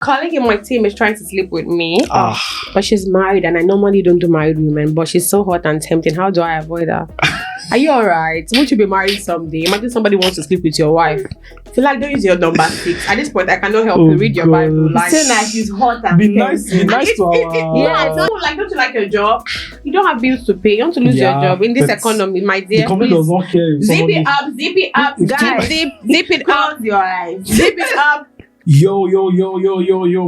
colleague in my team is trying to sleep with me, but she's married, and I normally don't do married women, but she's so hot and tempting. How do I avoid her? Are you alright? Won't you be married someday? Imagine somebody wants to sleep with your wife. Feel like don't use your number 6. At this point, I cannot help you. Read your Bible. Like, so nice, she's hot and be nice to our. Yeah, don't you like your job? You don't have bills to pay. You want to lose your job in this economy, my dear. The company does not care. Zip it up, guys. Zip it up. Close your eyes. Zip it up. Yo,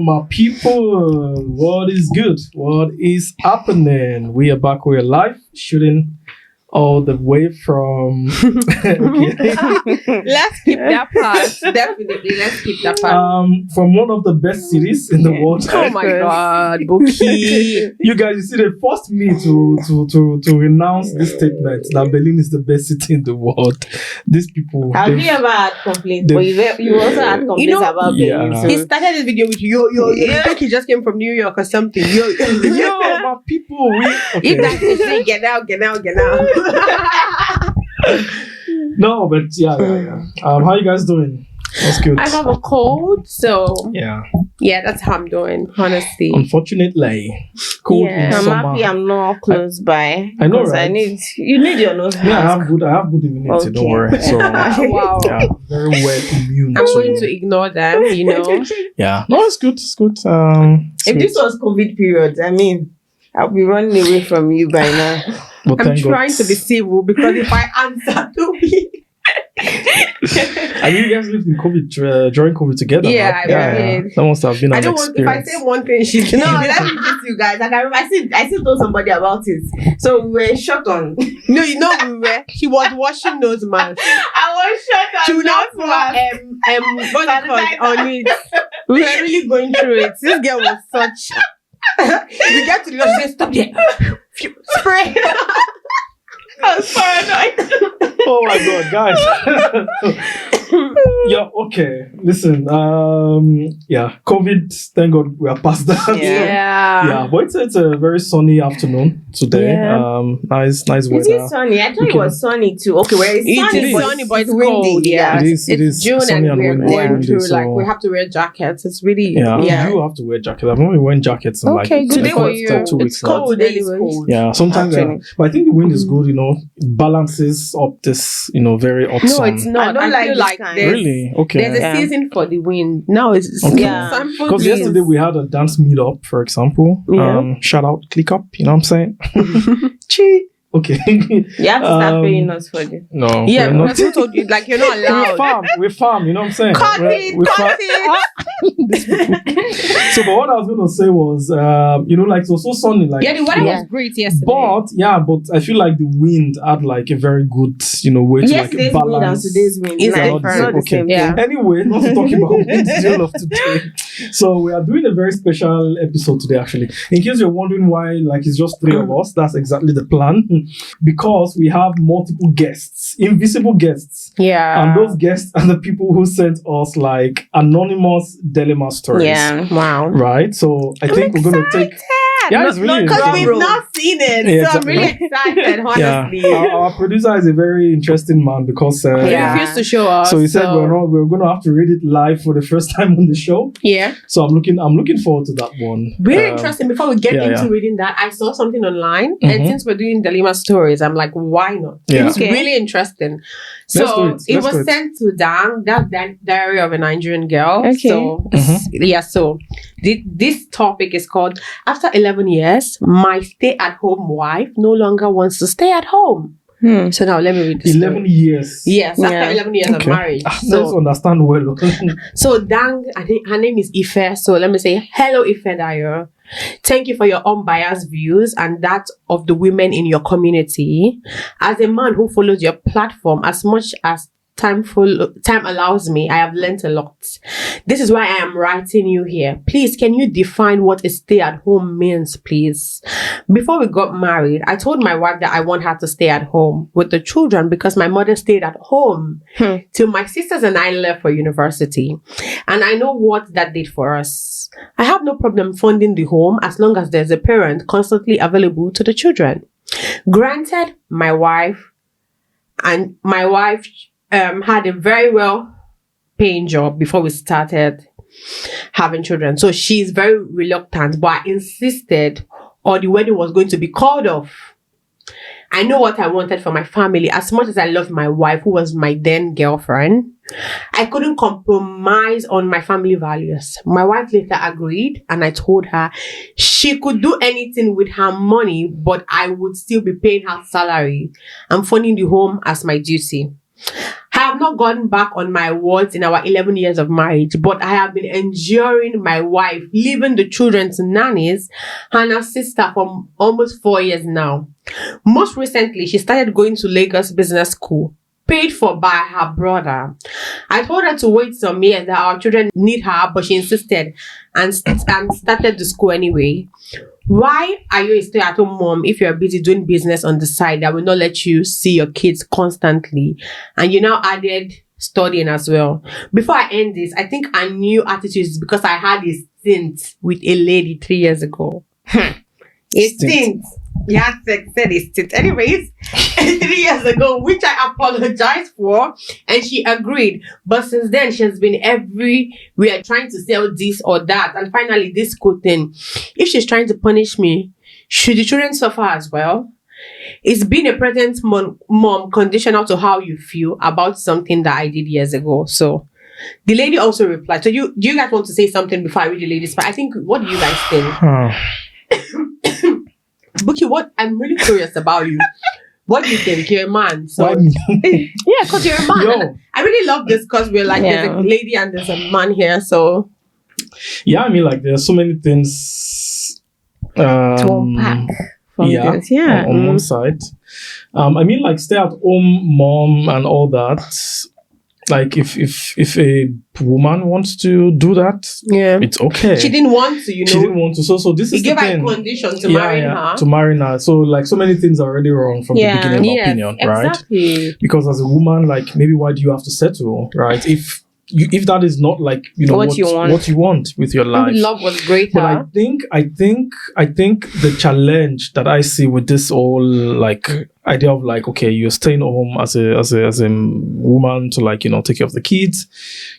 my people. What is good? What is happening? We are back. We're live, shooting all the way from. Let's keep that part. Definitely, let's keep that part. From one of the best cities in the world. Oh my God, Buki. You guys, you see, they forced me to renounce this statement that Berlin is the best city in the world. These people. Have you ever had complaints? But you also had complaints about Berlin. So. He started this video with yo. I think he just came from New York or something. Yo, my people. If that's the thing, get out. No, but yeah. How you guys doing? That's good. I have a cold, so yeah, that's how I'm doing. Honestly, unfortunately, cold in I'm summer. happy I'm not close by. I know, right? You need your nose mask. Yeah, I have good immunity. Okay. Don't worry. So wow, yeah, very well immune. I'm going to ignore them. Yeah, no, it's good. It's good. If this was COVID period, I mean, I'll be running away from you by now. But I'm trying to be civil because if I answer to me. And you guys lived in COVID during COVID together? Yeah, right? I did. That must have been an experience. If I say one thing, she No, let me tell you guys. Like, I still told somebody about it. So we were shut on. No, we were. She was washing those masks. I was shut on. She would not put on it. We were really going through it. This girl was such. We get to the door, she said, "Stop there, spray." I was paranoid. Oh my God, guys. Yeah, okay. Listen, COVID, thank God we are past that. Yeah. But it's a very sunny afternoon today. Yeah. Nice weather. Is it sunny? I thought it was sunny too. Okay, where it's sunny, but it's windy. cold. Yeah, It is it's June sunny and we're windy, going through so- like we have to wear jackets. It's really You have to wear jackets. I've not been wearing jackets in okay, good like for first, you. 2 weeks It's now. cold. Today is anyways. cold. Yeah, sometimes. Actually. But I think the wind is good. It balances up this, very hot No, sun. it's not. I don't I like feel this like kind. there's, Really? Okay. there's a season for the wind. Now it's Okay. Yeah. Because yesterday we had a dance meetup, for example. Yeah. Shout out, click up. You know what I'm saying? Chee. Okay. You have to start paying us for this. No. Yeah, we're not. because who told you like you're not allowed? We're farm. You know what I'm saying? Cut We're farm. it. So, but what I was gonna say was, like it was so sunny, like Yeah, the weather was great yesterday. but I feel like the wind had like a very good, way to Yesterday's like wind and balance. today's wind. It's Like, different. not the Okay. same Yeah. thing. Anyway, not to talk about wind deal of today. So we are doing a very special episode today, actually. In case you're wondering why, like it's just 3 of us, that's exactly the plan. Because we have multiple guests, invisible guests. Yeah. And those guests are the people who sent us like anonymous dilemma stories. Yeah. Wow. Right? So I think we're going to take. Yeah, it's really because interesting. we've not seen it, Yeah, so I'm really excited. Honestly, Our producer is a very interesting man because he refused to show us. so he said we're going to have to read it live for the first time on the show. Yeah, so I'm looking forward to that one. really interesting. Before we get into reading that, I saw something online, and since we're doing dilemma stories, I'm like, why not? Yeah. It's really interesting. So it was sent to Dang, that's the Diary of a Nigerian Girl. Okay. So so this topic is called "After 11 years, my stay-at-home wife no longer wants to stay at home." So now let me read this. 11 years. Yes, after 11 years of marriage. Let's understand well. So Dang, I think her name is Ife. So let me say, hello Ife Dayo. Thank you for your unbiased views and that of the women in your community. As a man who follows your platform as much as time allows me, I have learnt a lot. This is why I am writing you here. Please, can you define what a stay-at-home means, please? Before we got married, I told my wife that I want her to stay at home with the children because my mother stayed at home till my sisters and I left for university. And I know what that did for us. I have no problem funding the home as long as there's a parent constantly available to the children. Granted, my wife had a very well paying job before we started. having children. So she's very reluctant, but I insisted or the wedding was going to be called off. I know what I wanted for my family. As much as I loved my wife, who was my then girlfriend, I couldn't compromise on my family values. My wife later agreed, and I told her she could do anything with her money, but I would still be paying her salary and funding the home as my duty. I have not gone back on my words in our 11 years of marriage, but I have been enduring my wife, leaving the children to nannies and her sister for almost 4 years now. Most recently, she started going to Lagos Business School, paid for by her brother. I told her to wait some years that our children need her, but she insisted and started the school anyway. Why are you a stay-at-home mom if you're busy doing business on the side that will not let you see your kids constantly? And you now added studying as well. Before I end this, I think a new attitude is because I had a stint with a lady 3 years ago. A stint. Yeah, said a stint. Anyways, 3 years ago, which I apologized for, and she agreed. But since then, she has been everywhere trying to sell this or that. And finally, this good thing. If she's trying to punish me, should the children suffer as well? Is being a present mom conditional to how you feel about something that I did years ago? So the lady also replied. So do you guys want to say something before I read the lady's part? I think, what do you guys think? Buki, I'm really curious about you. What do you think? You're a man. So yeah, because you're a man. I really love this because we're like, there's a lady and there's a man here. So yeah, I mean, like, there's so many things to unpack from this. Yeah. On one side. I mean, like, stay-at-home mom and all that. Like, if a woman wants to do that, it's okay. She didn't want to, She didn't want to. So this is the thing. He gave her a condition to marry her. To marry her. So, like, so many things are already wrong from the beginning, of my opinion, right? Exactly. Because as a woman, like, maybe why do you have to settle, right? If that is not, like, what you want with your life. Love was greater. But I think the challenge that I see with this whole, like, idea of, like, okay, you're staying home as a woman to, like, take care of the kids.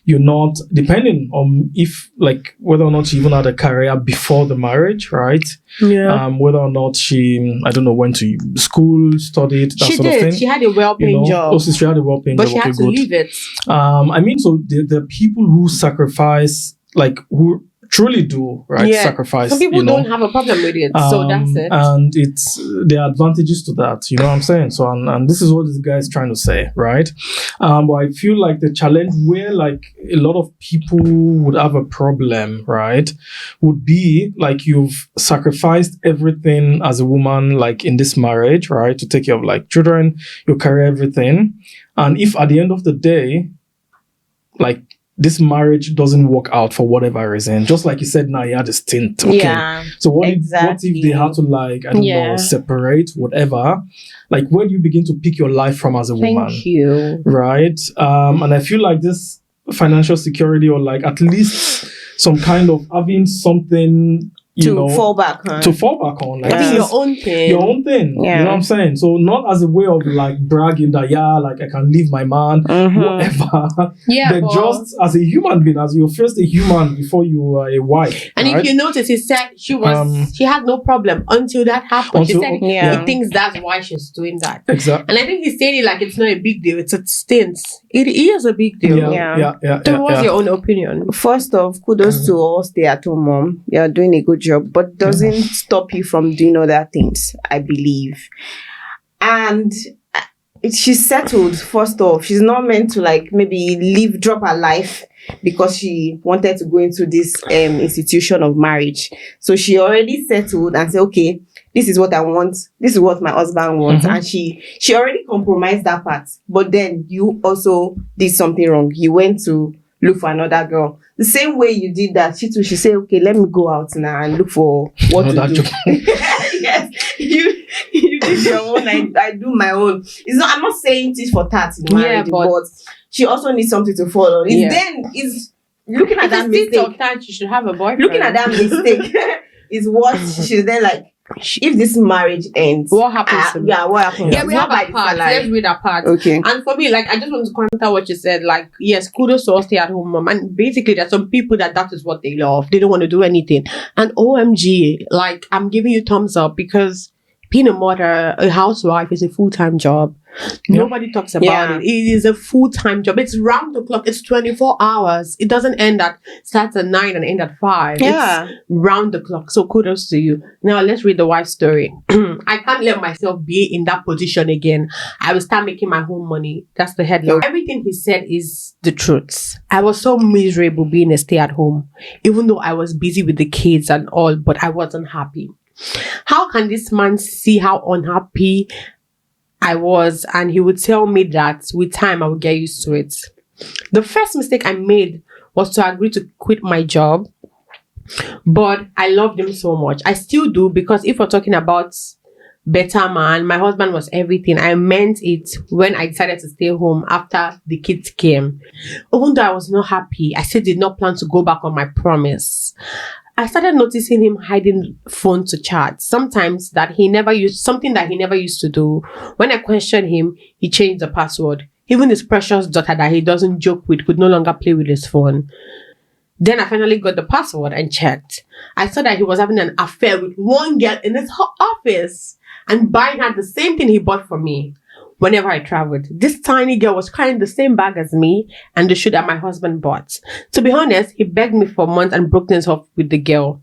You're not depending on if, like, whether or not she even had a career before the marriage, right? Yeah. Whether or not she, I don't know, went to school, studied, that she sort did. of thing. She had a well-paying job. Also, she had a well-paying job. But she had to leave it. I mean, so the people who sacrifice, like, who truly do, right? Yeah. Sacrifice. Some people don't have a problem with it, so that's it. And there are advantages to that, you know what I'm saying? So, and this is what this guy is trying to say, right? But I feel like the challenge where, like, a lot of people would have a problem, right, would be, like, you've sacrificed everything as a woman, like, in this marriage, right, to take care of, like, children, your career, everything. And if at the end of the day, like, this marriage doesn't work out for whatever reason, just like you said, now you had a stint. Okay. Yeah, so what if they had to, like, I don't know, separate, whatever? Like, where do you begin to pick your life from as a woman? Thank you. Right? And I feel like this financial security, or, like, at least some kind of having something to fall back on. Like, having your own thing. Your own thing. Yeah. You know what I'm saying? So not as a way of, like, bragging that, like, I can leave my man, whatever. Yeah. But just as a human being, as you're first a human before you are a wife. And right? if you notice, he said she had no problem until that happened. She said he thinks that's why she's doing that. Exactly. And I think he's saying it like it's not a big deal. It's a stint. It is a big deal. So what's your own opinion? First off, kudos to all stay-at-home mom. You're doing a good job, but doesn't stop you from doing other things, I believe. And she's settled. First off, she's not meant to, like, maybe drop her life because she wanted to go into this institution of marriage. So she already settled and said, okay, this is what I want. This is what my husband wants. And she already compromised that part. But then you also did something wrong. You went to look for another girl. The same way you did that, she said, okay, let me go out now and look for what to do. Yes, you did your own, I do my own. I'm not saying this for tat in marriage, but she also needs something to follow. Looking at that mistake. You should have a boyfriend. Looking at that mistake is what she's then, like, if this marriage ends, What happens to me? Yeah, what happens? Yeah, we have our part. Let's read our part. Okay. And for me, like, I just want to counter what you said. Like, yes, kudos to all stay-at-home mom. And basically, there's some people that is what they love. They don't want to do anything. And OMG, like, I'm giving you thumbs up because being a mother, a housewife is a full-time job. Nobody talks about it. It is a full-time job. It's round the clock. It's 24 hours. It doesn't starts at 9 and end at 5. Yeah. It's round the clock. So kudos to you. Now let's read the wife's story. I can't let myself be in that position again. I will start making my own money. That's the headline. Everything he said is the truth. I was so miserable being a stay-at-home, even though I was busy with the kids and all, but I wasn't happy. How can this man see how unhappy I was, and he would tell me that with time I would get used to it? The first mistake I made was to agree to quit my job, but I loved him so much. I still do, because if we're talking about better man, my husband was everything. I meant it when I decided to stay home after the kids came. Even though I was not happy, I still did not plan to go back on my promise. I started noticing him hiding phone to chat. Sometimes something that he never used to do. When I questioned him, he changed the password. Even his precious daughter that he doesn't joke with could no longer play with his phone. Then I finally got the password and checked. I saw that he was having an affair with one girl in his office and buying her the same thing he bought for me whenever I traveled. This tiny girl was carrying the same bag as me and the shoe that my husband bought. To be honest, he begged me for months and broke things off with the girl.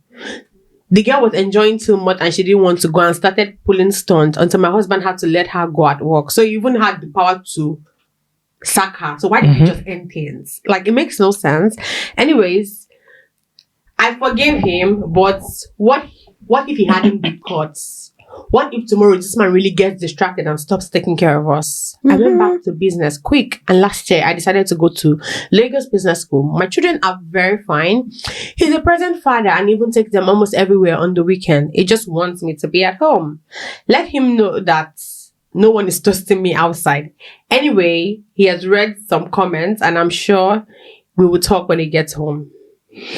The girl was enjoying too much and she didn't want to go and started pulling stunts until my husband had to let her go at work. So he even had the power to sack her. So why did he just end things? Like, it makes no sense. Anyways, I forgave him, but what if he hadn't been caught? What if tomorrow this man really gets distracted and stops taking care of us? I went back to business quick, and last year I decided to go to Lagos Business School. My children are very fine. He's a present father and even takes them almost everywhere on the weekend. He just wants me to be at home. Let him know that no one is toasting me outside. Anyway, he has read some comments and I'm sure we will talk when he gets home.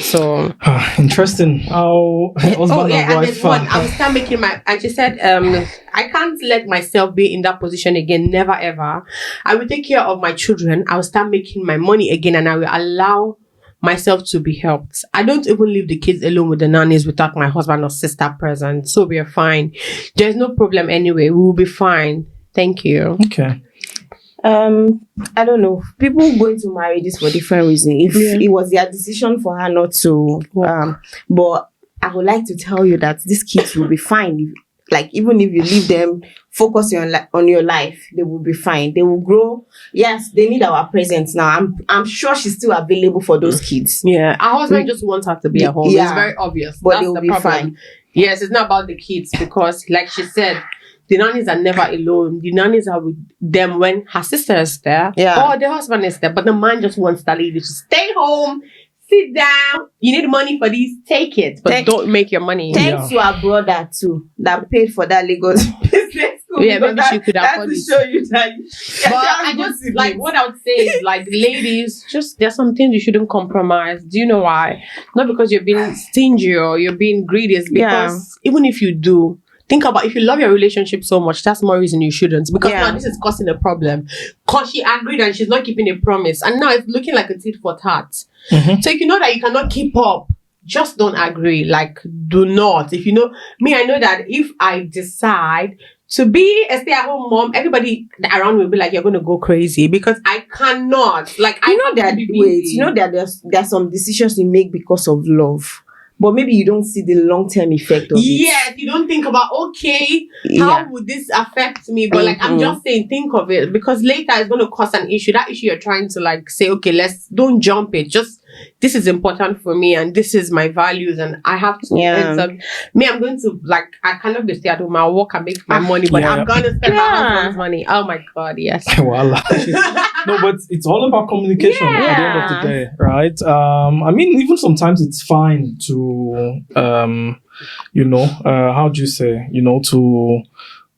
So interesting how husband and wife. I will start making and she said, I can't let myself be in that position again, never ever. I will take care of my children. I will start making my money again and I will allow myself to be helped. I don't even leave the kids alone with the nannies without my husband or sister present. So we are fine. There's no problem anyway. We will be fine. Thank you. Okay. I don't know. People go into marriages for different reasons. If it was their decision for her not to, but I would like to tell you that these kids will be fine. Even if you leave them, focus on your life, they will be fine. They will grow. Yes, they need our presence now. I'm sure she's still available for those kids. Yeah, our husband just wants her to be at home. Yeah. It's very obvious, but they will be fine. Yes, it's not about the kids because, like she said, the nannies are never alone. The nannies are with them when her sister is there or the husband is there. But the man just wants that lady to stay home, sit down. You need money for these, take it. But don't make your money. Thanks to our brother too that paid for that Lagos business school. Yeah, maybe she could afford it. To show you that. But I just, what I would say is, ladies, just there's some things you shouldn't compromise. Do you know why? Not because you're being stingy or you're being greedy. It's because even if you do, think about if you love your relationship so much, that's more reason you shouldn't. Because now this is causing a problem. Because she agreed and she's not keeping a promise. And now it's looking like a tit for tat. So if you know that you cannot keep up, just don't agree. Do not. If you know, I know that if I decide to be a stay-at-home mom, everybody around will be like, you're going to go crazy because I cannot. There's some decisions you make because of love. But maybe you don't see the long-term effect of it. Yes, you don't think about, how would this affect me? But I'm just saying, think of it. Because later it's going to cause an issue. That issue you're trying to say, don't jump it. Just, this is important for me and this is my values and I have to. I'm going to, I cannot be stay at home. I'll work and make my money, but I'm going to spend my husband's money. Oh my God, yes. Voila. No, but it's all about communication at the end of the day, right? Even sometimes it's fine to, how do you say,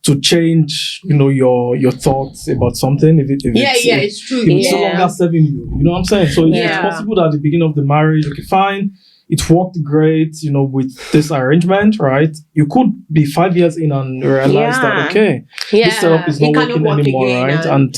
to change, your thoughts about something. If it's true. If it's no longer serving you, you know what I'm saying? So it's possible that at the beginning of the marriage, okay, fine, it worked great, with this arrangement, right? You could be 5 years in and realize that, okay, this setup is not working anymore, right? And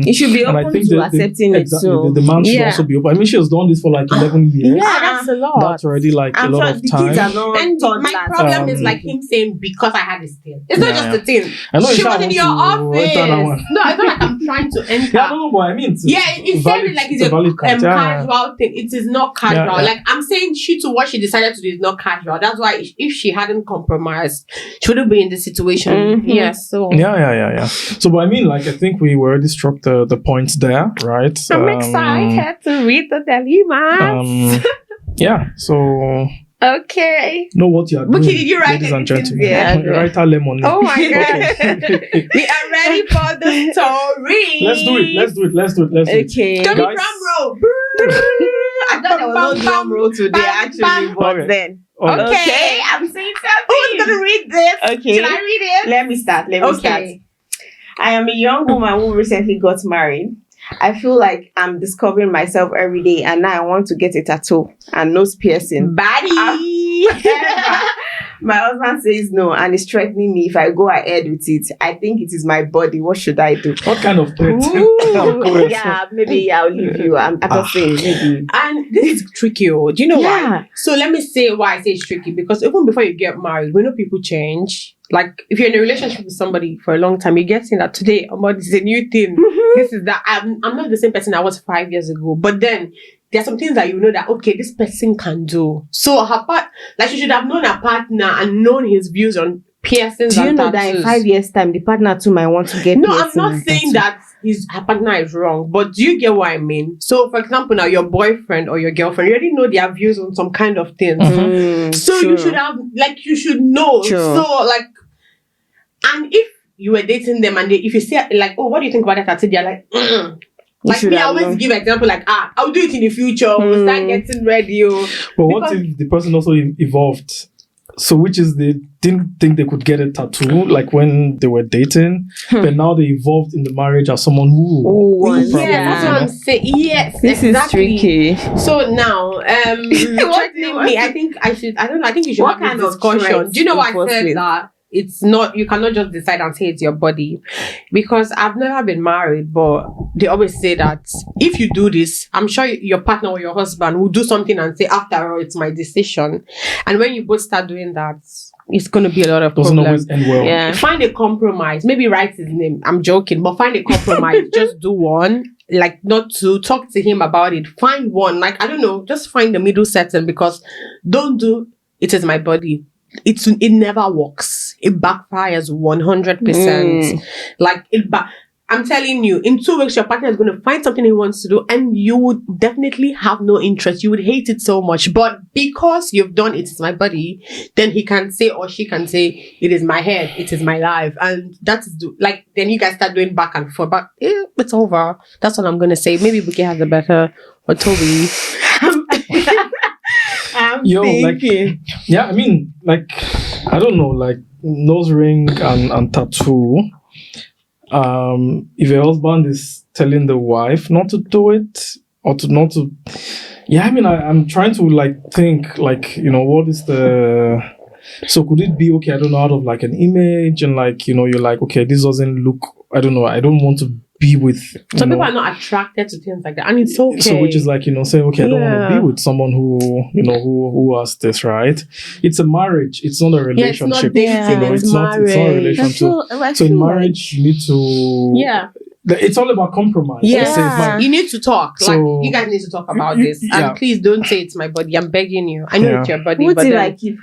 you should be and I open think to accepting it. So the man should also be open. I mean, she has done this for like 11 years. Yeah, that's a lot. That's already like a lot of the time. kids are not And my problem is like him saying because I had this thing. It's not just a thing. I know she was in your office. No, it's not like I'm trying to enter. Yeah, no, but I mean, it sounded like it's a casual thing. It is not casual. Like I'm saying, what she decided to do is not casual. That's why if she hadn't compromised, she wouldn't be in this situation. Mm-hmm. Yes. So So, but I mean, like I think we already struck the points there, right? I'm excited to read the dilemmas. So. Okay. Know what you are doing, did you write ladies and gentlemen? Yeah, write a lemon. Oh my god. We are ready for the story. Let's do it. Okay. Don't be drum roll. I thought there was no drum roll today, actually, but then. Okay, I'm saying something. Who's gonna read this? Okay. Can I read it? Let me start. I am a young woman who recently got married. I feel like I'm discovering myself every day, and now I want to get a tattoo and nose piercing. Body. My husband says no and is threatening me if I go ahead with it. I think it is my body. What should I do? What kind of threat? Maybe I'll leave you. I'm just saying, maybe. And this is tricky. Do you know why? So let me say why I say it's tricky. Because even before you get married, we know people change. Like, if you're in a relationship with somebody for a long time, you get saying that today, this is a new thing. Mm-hmm. This is that. I'm not the same person I was 5 years ago. But then, there are some things that you know that, okay, this person can do. So, she should have known her partner and known his views on piercings and tattoos. Do you know that in 5 years' time, the partner too might want to get piercing? No, I'm not saying that her partner is wrong. But do you get what I mean? So, for example, now, your boyfriend or your girlfriend, you already know their views on some kind of things. Mm-hmm. So, you should have, you should know. Sure. So, and if you were dating them and if you say, what do you think about that tattoo? They're like, I always give example, I'll do it in the future. We'll start getting ready. But what if the person also evolved? So, which is they didn't think they could get a tattoo, when they were dating, but now they evolved in the marriage as someone who that's what I'm saying. Yes, this exactly. Is tricky. So now, threatening me, I think you should have this discussion. Do you know why I said that? It's not, you cannot just decide and say it's your body. Because I've never been married, but they always say that if you do this, I'm sure your partner or your husband will do something and say, after all, it's my decision. And when you both start doing that, it's going to be a lot of doesn't problems. Always end well. Yeah. Find a compromise. Maybe write his name. I'm joking, but find a compromise. Just do one. Not to talk to him about it. Find one. I don't know. Just find the middle setting, because don't do it is my body. It never works. It backfires 100%. I'm telling you, in 2 weeks, your partner is going to find something he wants to do, and you would definitely have no interest. You would hate it so much. But because you've done it is my body, then he can say, or she can say, it is my head, it is my life. And that's then you guys start doing back and forth. But it's over. That's what I'm going to say. Maybe Buki has a better, or Toby. I mean, I don't know, nose ring and tattoo. If your husband is telling the wife not to do it, or not to, I'm trying to think, what is the, so could it be, okay, I don't know, out of an image, and you're okay, this doesn't look, I don't know, I don't want to be with, some people are not attracted to things like that, and it's okay. So which is saying, okay, I don't want to be with someone who has this, right? It's a marriage, it's not a relationship. It's not a relationship. So in marriage, you need to it's all about compromise. Yeah, you need to talk. You guys need to talk about this, and please don't say it's my body. I'm begging you. I know it's your body, what but if I keep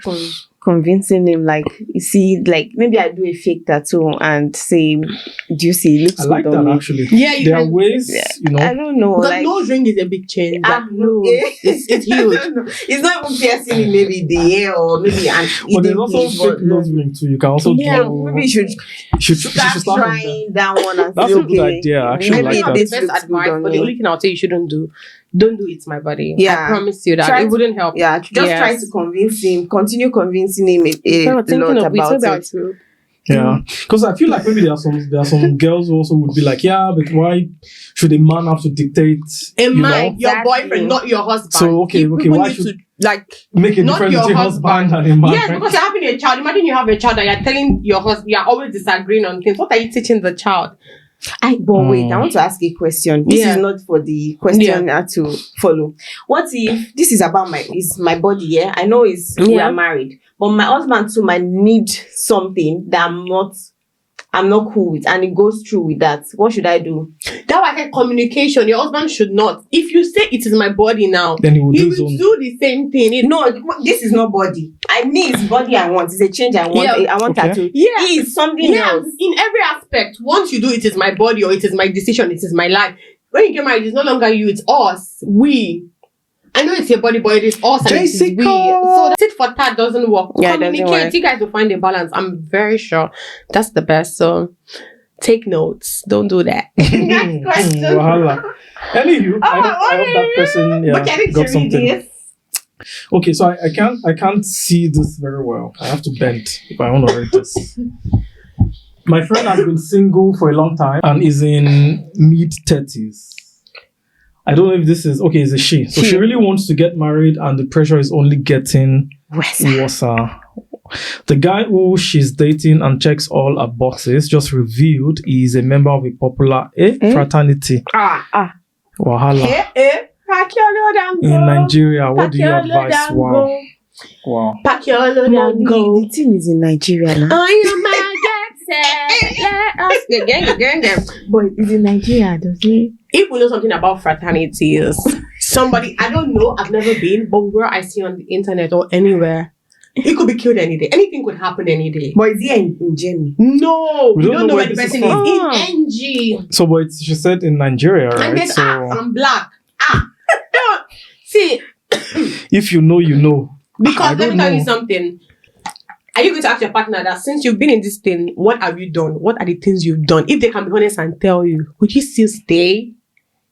convincing him, you see, maybe I do a fake tattoo and say, do you see, it looks I like good that on me. actually. Yeah, there are ways, I don't know. Because nose ring is a big change. It's huge. It's not even piercing in maybe the ear or maybe an. But there's also fake nose ring too. You can also do. Maybe you should start trying that one and that's say, a good idea. I actually like that. Best advice, but the only thing I'll say you shouldn't do. Don't do it's my body. I promise you that it wouldn't help. Try to convince him. Continue convincing him a lot about it. Yeah, because I feel like maybe there are some girls who also would be like, but why should a man have to dictate? Your boyfriend, not your husband. So okay, why should like Make a not difference your between husband and a man. Yes, because you're having a child. Imagine you have a child and you're telling your husband, you're always disagreeing on things. What are you teaching the child? But wait, I want to ask a question. This is not for the questioner to follow. What if this is about my body? Yeah, I know we are married, but my husband too might need something that I'm not cool with, and it goes through with that. What should I do? That was like communication. Your husband should not. If you say it is my body now, then he will do the same thing. No, this is not body. I mean, it's body I want. It's a change I want. I want that to. Yeah, it's something else. In every aspect. Once you do it is my body or it is my decision, it is my life. When you get married, it's no longer you, it's us. We. I know it's your body, but it is us and it is we. So tit for tat doesn't work. Yeah, communicate. Doesn't work. You guys will find a balance. I'm very sure that's the best. So take notes. Don't do that. Next question. Wahala. Anywho, I hope that person got something. Okay, so I can't see this very well. I have to bend if I want to read this. My friend has been single for a long time and is in mid-30s. I don't know if this is okay. It's a she. So she really wants to get married, and the pressure is only getting worse. The guy who she's dating and checks all her boxes just revealed he is a member of a popular fraternity. Wahala. In Nigeria, what do you advise? Wow. Pack your load and go. The team is in Nigeria now. But it's in Nigeria, does it? If we know something about fraternities, somebody, I don't know, I've never been, but where I see on the internet or anywhere, it could be killed any day. Anything could happen any day. But is it in Germany? No, we don't know where the person is. In NG. So, but she said in Nigeria, right? And then, I'm black. See. If you know, you know. Because let me tell you something. Are you going to ask your partner that since you've been in this thing, what have you done? What are the things you've done? If they can be honest and tell you, would you still stay?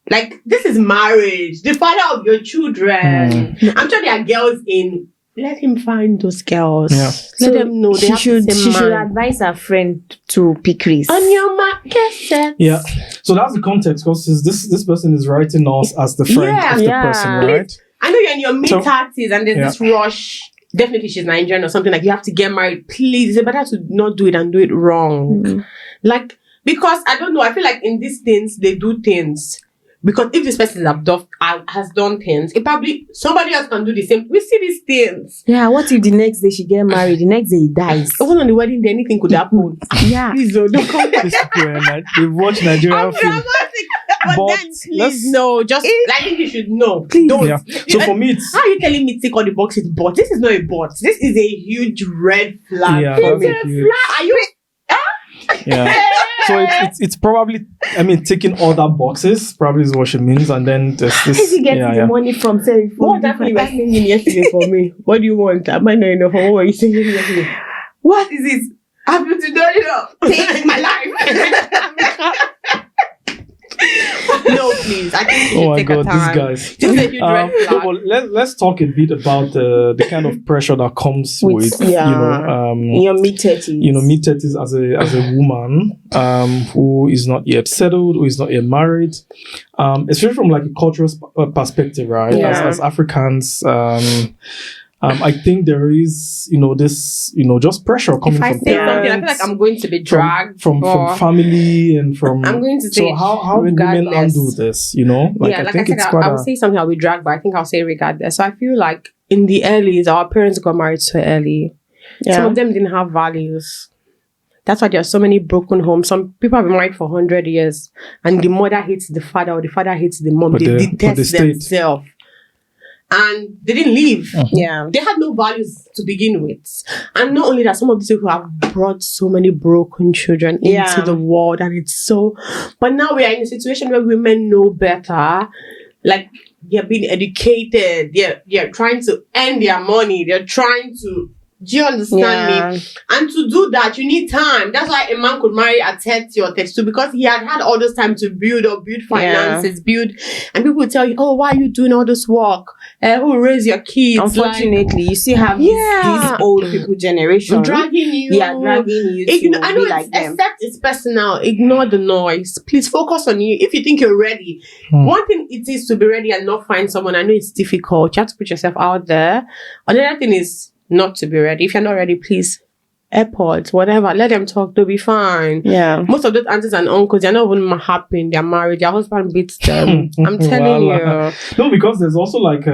Like, this is marriage. The father of your children. I'm sure there are girls in. Let him find those girls. Yeah. Let them know they she should advise her friend to pick race. On your market set. Yeah. So that's the context, because this person is writing us as the friend of the person, right? Please. I know you're in your mid-30s and there's this rush. Definitely she's Nigerian or something, like you have to get married. Please, it's better to not do it and do it wrong. Like, because I don't know, I feel like in these things, they do things. Because if this person has done things, it probably somebody else can do the same. We see these things. Yeah, what if the next day she get married, the next day he dies? Even on the wedding day, anything could happen. Yeah. Please don't come back. They've watched Nigerian film. But then please no, just I think you should know. Please don't. Yeah. So for me, it's how are you telling me to tick all the boxes? But this is not a bot. This is a huge red flag. Yeah, it's a flag. Are you? Yeah. So it's probably, I mean, ticking all that boxes probably is what she means, and then there's this. Is he getting the money from selling? What happened? You were singing yesterday for me. What do you want? Am I not enough? What were you singing yesterday? What is it? I'm going to do it. Take my life. No, please. I think you should take a time. These guys. Just a huge red flag. Well, let's talk a bit about the kind of pressure that comes with in your mid-30s. Mid-30s as a woman who is not yet settled, who is not yet married. Especially from like a cultural perspective, right? Yeah. As Africans, I think there is, this, just pressure coming from parents. I feel like I'm going to be dragged from family and from. I'm going to say. So how do women handle this? I think it's quite. I would say something I'll be dragged, but I think I'll say regardless. So I feel like in the earlys, our parents got married so early. Yeah. Some of them didn't have values. That's why there are so many broken homes. Some people have been married for 100 years, and the mother hates the father or the father hates the mom. They detest themselves. And they didn't leave. Yeah. They had no values to begin with. And not only that, some of these people have brought so many broken children into the world. And it's so... But now we are in a situation where women know better. Like, they're being educated. They're trying to earn their money. They're trying to Do you understand me? And to do that, you need time. That's why a man could marry at 30 or 32 because he had all this time to build finances, and people will tell you, oh, why are you doing all this work? Who will raise your kids? Unfortunately, you still have this old people generation dragging you. Yeah, dragging you to I know be like them. Except it's personal. Ignore the noise. Please focus on you. If you think you're ready, one thing it is to be ready and not find someone. I know it's difficult. You have to put yourself out there. Another thing is not to be ready. If you're not ready, please, AirPods, whatever, let them talk. They'll be fine. Yeah. Most of those aunties and uncles, they're not even happy. They're married. Their husband beats them. I'm telling you. No, because there's also like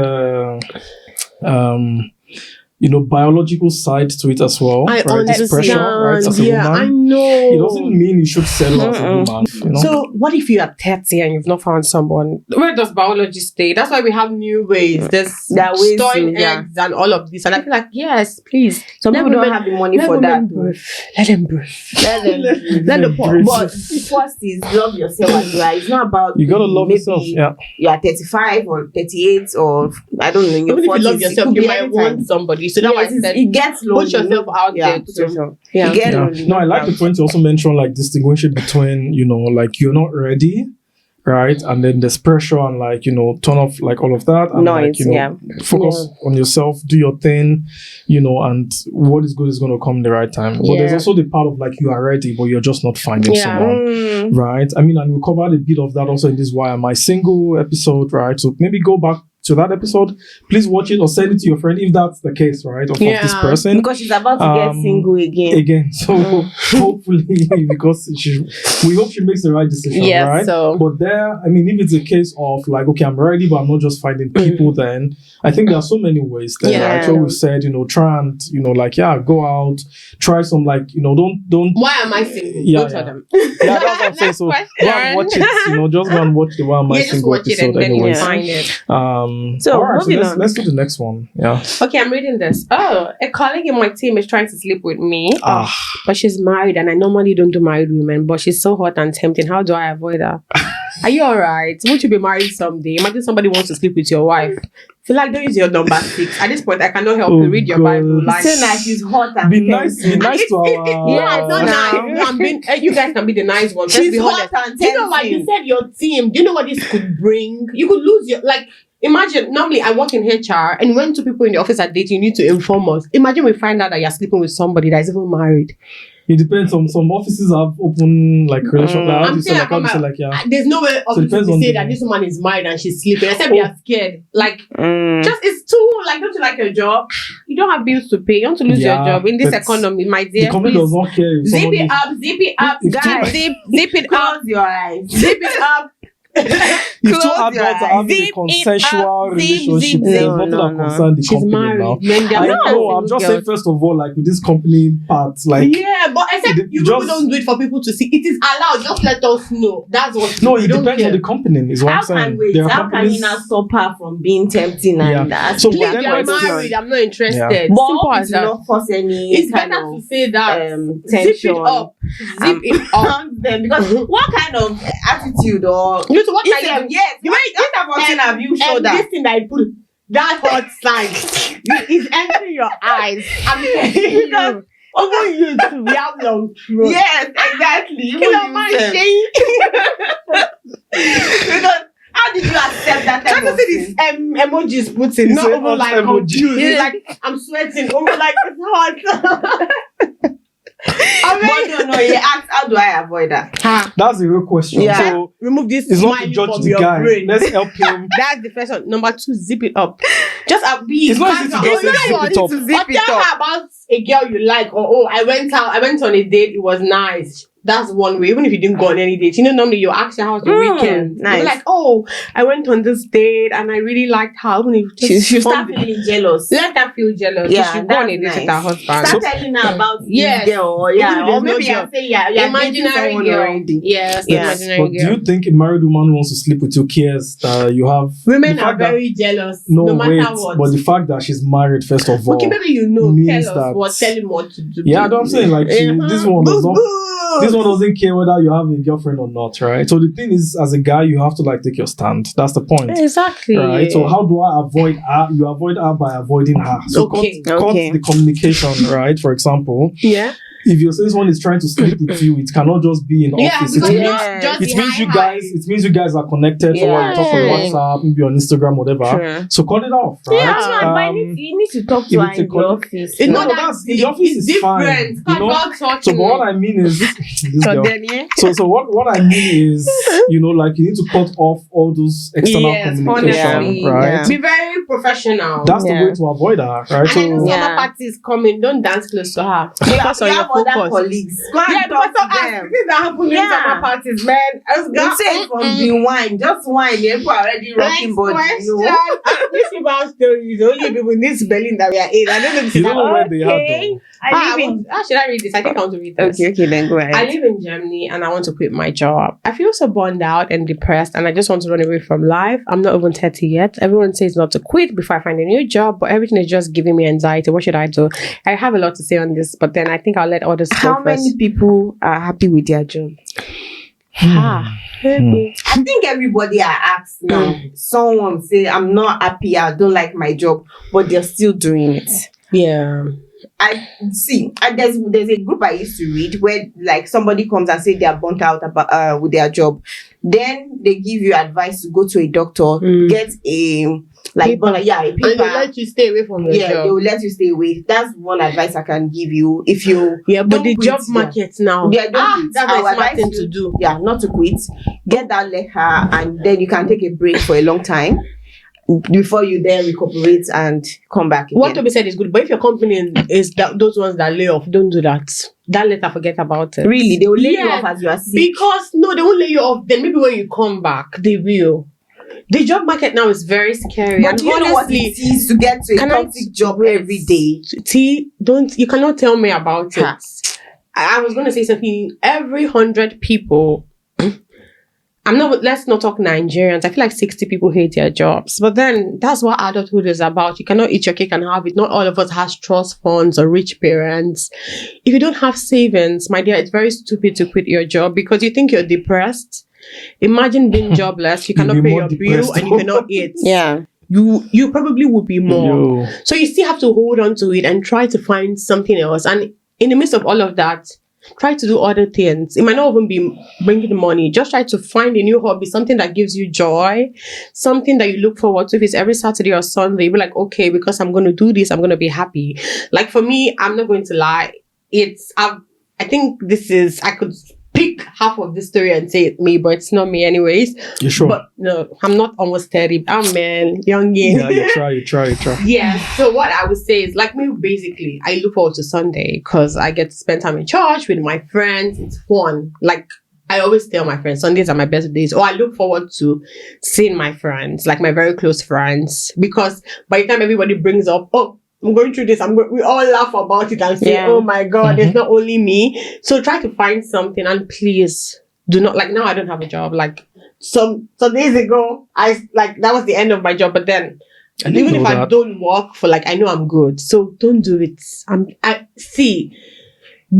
biological side to it as well. I right? understand. This pressure, right? As a woman, I know. It doesn't mean you should settle as a woman. You know? So, what if you are 30 and you've not found someone? Where does biology stay? That's why we have new ways. There's storing eggs and all of this. And I feel like, yes, please. Some people don't have the money for that. Let them breathe. Let them breathe. But first is love yourself as well. It's not about you gotta love yourself. Yeah. You are 35 or 38 or I don't know. In your 40s, if you love yourself, you might want somebody. So that's why I said, it gets lonely. Put yourself out there. Put yourself. Yeah. No, I like the point you also mentioned, like distinguishing between, like you're not ready, right? And then there's pressure and turn off like all of that and focus on yourself, do your thing, and what is good is going to come the right time. But there's also the part of like you are ready, but you're just not finding someone, right? I mean, and we covered a bit of that also in this Why Am I Single episode, right? So maybe go back to that episode, please watch it or send it to your friend if that's the case, right? Of this person. Because she's about to get single again. So hopefully, because we hope she makes the right decision, right? So. But if it's a case of like, okay, I'm ready, but I'm not just finding people, then I think there are so many ways that right? So we've said, try and, go out, try some don't. Why am I single? Yeah, Both of them. Yeah, that's what I'm saying. So go and watch it, just go and watch the Why Am I Single episode anyways. Find it. So let's do the next one. Yeah. Okay, I'm reading this. Oh, a colleague in my team is trying to sleep with me. But she's married and I normally don't do married women, but she's so hot and tempting. How do I avoid her? Are you alright? Won't you be married someday? Imagine somebody wants to sleep with your wife. Feel like don't use your number 6. At this point, I cannot help you read your Bible. Like, so nice, she's hot and be nice to our. Yeah, it's not nice. You guys can be the nice ones. She's hot and tempting. You know what? You said your team. Do you know what this could bring? You could lose your Imagine, normally I work in HR and when two people in the office are dating, you need to inform us. Imagine we find out that you're sleeping with somebody that is even married. It depends. Some offices have open relations. There's no way office to say that this woman is married and she's sleeping. Except they are scared. Just it's too don't you like your job? You don't have bills to pay. You want to lose your job in this economy, my dear. The company does not care. Zip it up, guys. Zip it up. Close your eyes. Zip it up. If two adults are having a consensual relationship, there's nothing that concerns the company now. I'm just saying, first of all, with this company part, but except you people don't do it for people to see. It is allowed. Just let us know. That's what. No, it depends on the company. Is what I'm saying. How can you now stop her from being tempting and that? So please, you're married. I'm not interested. But simple as that. Not cause any. It's better to say that. Tension. Zip it up. Zip it up. Because what kind of attitude or so what have you showed that? This thing that I put that hot sign is entering your eyes. I'm telling you. Over you too, we have long throat. Yes, exactly. Because how did you accept that? Try to see these emojis put in, not over like confused. It's like I'm sweating, over like it's hot. No, he asked, how do I avoid that? That's the real question. Yeah. So remove this. It's not to judge the guy. Brain. Let's help him. That's the first one. Number 2, zip it up. Just be. It's not easy to just zip it up. Tell her about a girl you like, or I went on a date. It was nice. That's one way. Even if you didn't go on any date, normally you ask her how's your weekend. Nice. You're like, I went on this date and I really liked her. Even if she start feeling jealous. Let her feel jealous. Yeah, she should go on a date with her husband. Start telling her about this girl. Or maybe I'll say, imaginary girl. Already. Yes, imaginary girl. But do you think a married woman who wants to sleep with you cares that you have? Women are very jealous. No matter what. But the fact that she's married, first of all, okay, maybe tell us what, tell him what to do. Yeah, I'm saying this one does not. This this one doesn't care whether you have a girlfriend or not, right? So the thing is, as a guy, you have to like take your stand. That's the point. Exactly. Right. So how do I avoid her? You avoid her by avoiding her. So cut the communication, right? For example. Yeah. If you say someone is trying to sleep with you, it cannot just be in office. Because It means you guys are connected. So you talk on WhatsApp, maybe on Instagram, whatever. Sure. So cut it off, right? Yeah, but you need to talk to her in the office. In the office is fine. You know? So but what I mean is this girl. So what I mean is, like you need to cut off all those external communication, right? Yeah. Be very professional. That's the way to avoid her, right? And then summer parties coming, don't dance close to her. Focus on your other colleagues. Go and talk to them. Things that happen in summer parties, man. Don't say from the wine, just wine. People are already rocking body. These people stories. Only people in this Berlin that we are in. I don't know if you don't know where they are though. How should I read this? I think I want to read this. Okay, then go ahead. I live in Germany and I want to quit my job. I feel so burned out and depressed and I just want to run away from life. I'm not even 30 yet. Everyone says not to quit before I find a new job, but everything is just giving me anxiety. What should I do? I have a lot to say on this, but then I think I'll let others go first. How many people are happy with their job? I think everybody I ask now, someone say, I'm not happy, I don't like my job, but they're still doing it. Yeah. I see. There's a group I used to read where like somebody comes and say they are burnt out about with their job. Then they give you advice to go to a doctor, get a paper. And they let you stay away from your job. Yeah, they will let you stay away. That's one advice I can give you. If you but the job market now. Yeah, don't that's a smart thing to do. Yeah, not to quit. Get that letter and then you can take a break for a long time before you then recuperate and come back again. What to be said is good, but if your company is those ones that lay off, don't do that. That letter, forget about it. Really, they will lay you off as you are sick. Because no, they won't lay you off. Then maybe when you come back, they will. The job market now is very scary. But do you know what it is to get to a toxic job every day? You cannot tell me about it. I was going to say something. Every 100 people. Let's not talk Nigerians. I feel like 60 people hate their jobs. But then that's what adulthood is about. You cannot eat your cake and have it. Not all of us has trust funds or rich parents. If you don't have savings, my dear, it's very stupid to quit your job because you think you're depressed. Imagine being jobless. You cannot pay your bill and you cannot eat. Yeah. You probably would be more. So you still have to hold on to it and try to find something else. And in the midst of all of that, try to do other things. It might not even be bringing money. Just try to find a new hobby, something that gives you joy, something that you look forward to. If it's every Saturday or Sunday, you'll be like, okay, because I'm going to do this, I'm going to be happy. Like for me, I'm not going to lie. I think I could pick half of the story and say it's me, but it's not me anyways. You sure? But no, I'm not almost 30. I'm young. Yeah, you try. Yeah, so what I would say is, like me, basically, I look forward to Sunday because I get to spend time in church with my friends. It's fun. Like, I always tell my friends, Sundays are my best days. Or I look forward to seeing my friends, like my very close friends. Because by the time everybody brings up, I'm going through this, we all laugh about it and say, oh my God, it's not only me. So try to find something and please do not, like now I don't have a job. Like some days ago, that was the end of my job. But then even if I don't work I know I'm good. So don't do it.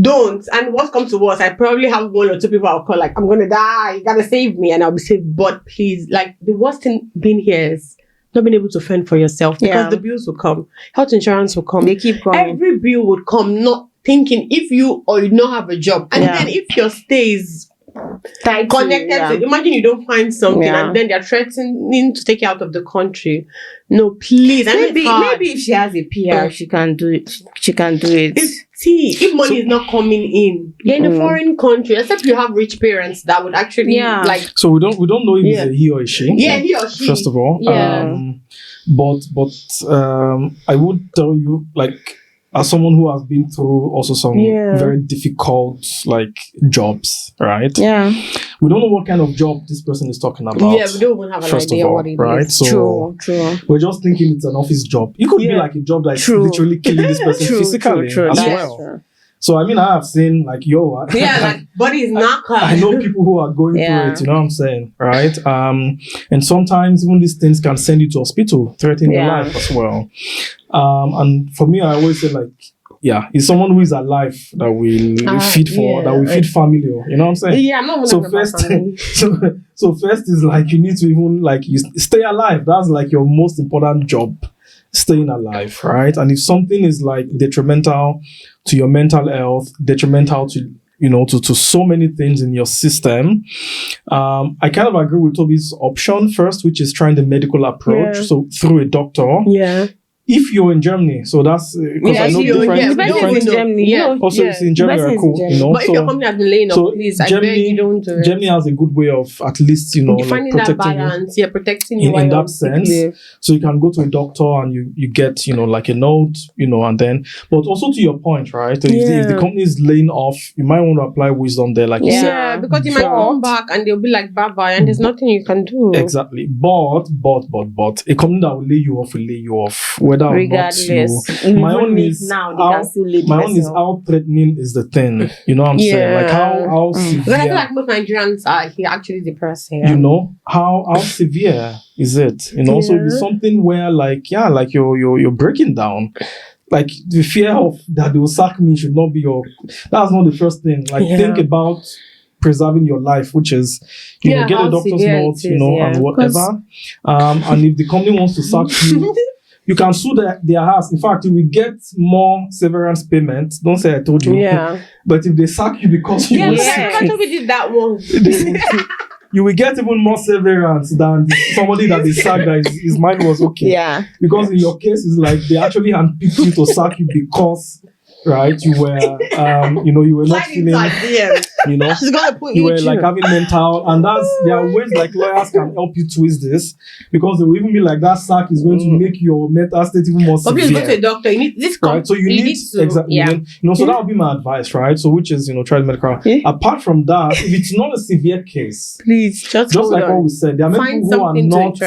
Don't. And what comes to worse, I probably have one or two people I'll call I'm going to die. You got to save me. And I'll be saved. But please, the worst thing being here is not being able to fend for yourself because the bills will come. Health insurance will come. They keep coming. Every bill would come, not thinking if you or you don't have a job. And then if your stay is connected to, imagine you don't find something and then they're threatening to take you out of the country. No, please. Maybe if she has a PR, she can do it. If money is not coming in, you're in a foreign country, except you have rich parents that would actually So we don't know if it's a he or a she. Yeah, he or she. First of all, but I would tell you, as someone who has been through also some very difficult jobs, right? Yeah. We don't know what kind of job this person is talking about. Yeah, we don't even have an idea what it is. Right? So true. We're just thinking it's an office job. It could be a job that's literally killing this person physically as well. True. So I have seen body is not I know people who are going through it, you know what I'm saying, right? And sometimes even these things can send you to hospital, threatening your life as well. And for me, I always say it's someone who is alive that will feed that will feed family. You know what I'm saying? Yeah, I'm not So first, so first is like you need to even like you stay alive. That's like your most important job, staying alive, right? And if something is like detrimental to your mental health, detrimental to to so many things in your system, I kind of agree with Toby's option first, which is trying the medical approach, so through a doctor. Yeah. If you're in Germany, so that's because I know different. in Germany. Also, it's in Germany, cool. But if your company has been laying off, please, I beg you don't do it. Germany has a good way of at least like finding that balance, protecting you in that sense. So you can go to a doctor and you get like a note, and then. But also to your point, right? If the company is laying off, you might want to apply wisdom there, like you said. Because you might come back and they'll be like bye bye, and there's nothing you can do. Exactly, but a company that will lay you off. Whether regardless, or not my own is how threatening is the thing. You know what I'm saying? Like how severe. I feel like most Nigerians are actually depressed here. How severe is it? So it's something where you're breaking down. Like the fear of that they will sack me should not be that's not the first thing. Like think about preserving your life, which is get a doctor's note, and whatever. And if the company wants to sack you, you can sue their house. In fact, you will get more severance payments. Don't say I told you. Yeah. But if they sack you because you were sick, we did that one. You will get even more severance than somebody that they sacked that his mind was okay. Yeah. Because in your case, it's like they actually handpicked you to sack you because, right, you were, you were not feeling, She's gonna put you were like having mental, and there are ways like lawyers can help you twist this, because they will even be like that sack is going to make your mental state even more severe. But please go to a doctor. You need this, right? So you need to, exactly. So that would be my advice, right? So which is try the medical. Apart from that, if it's not a severe case, please just like what we said, there are many people who are not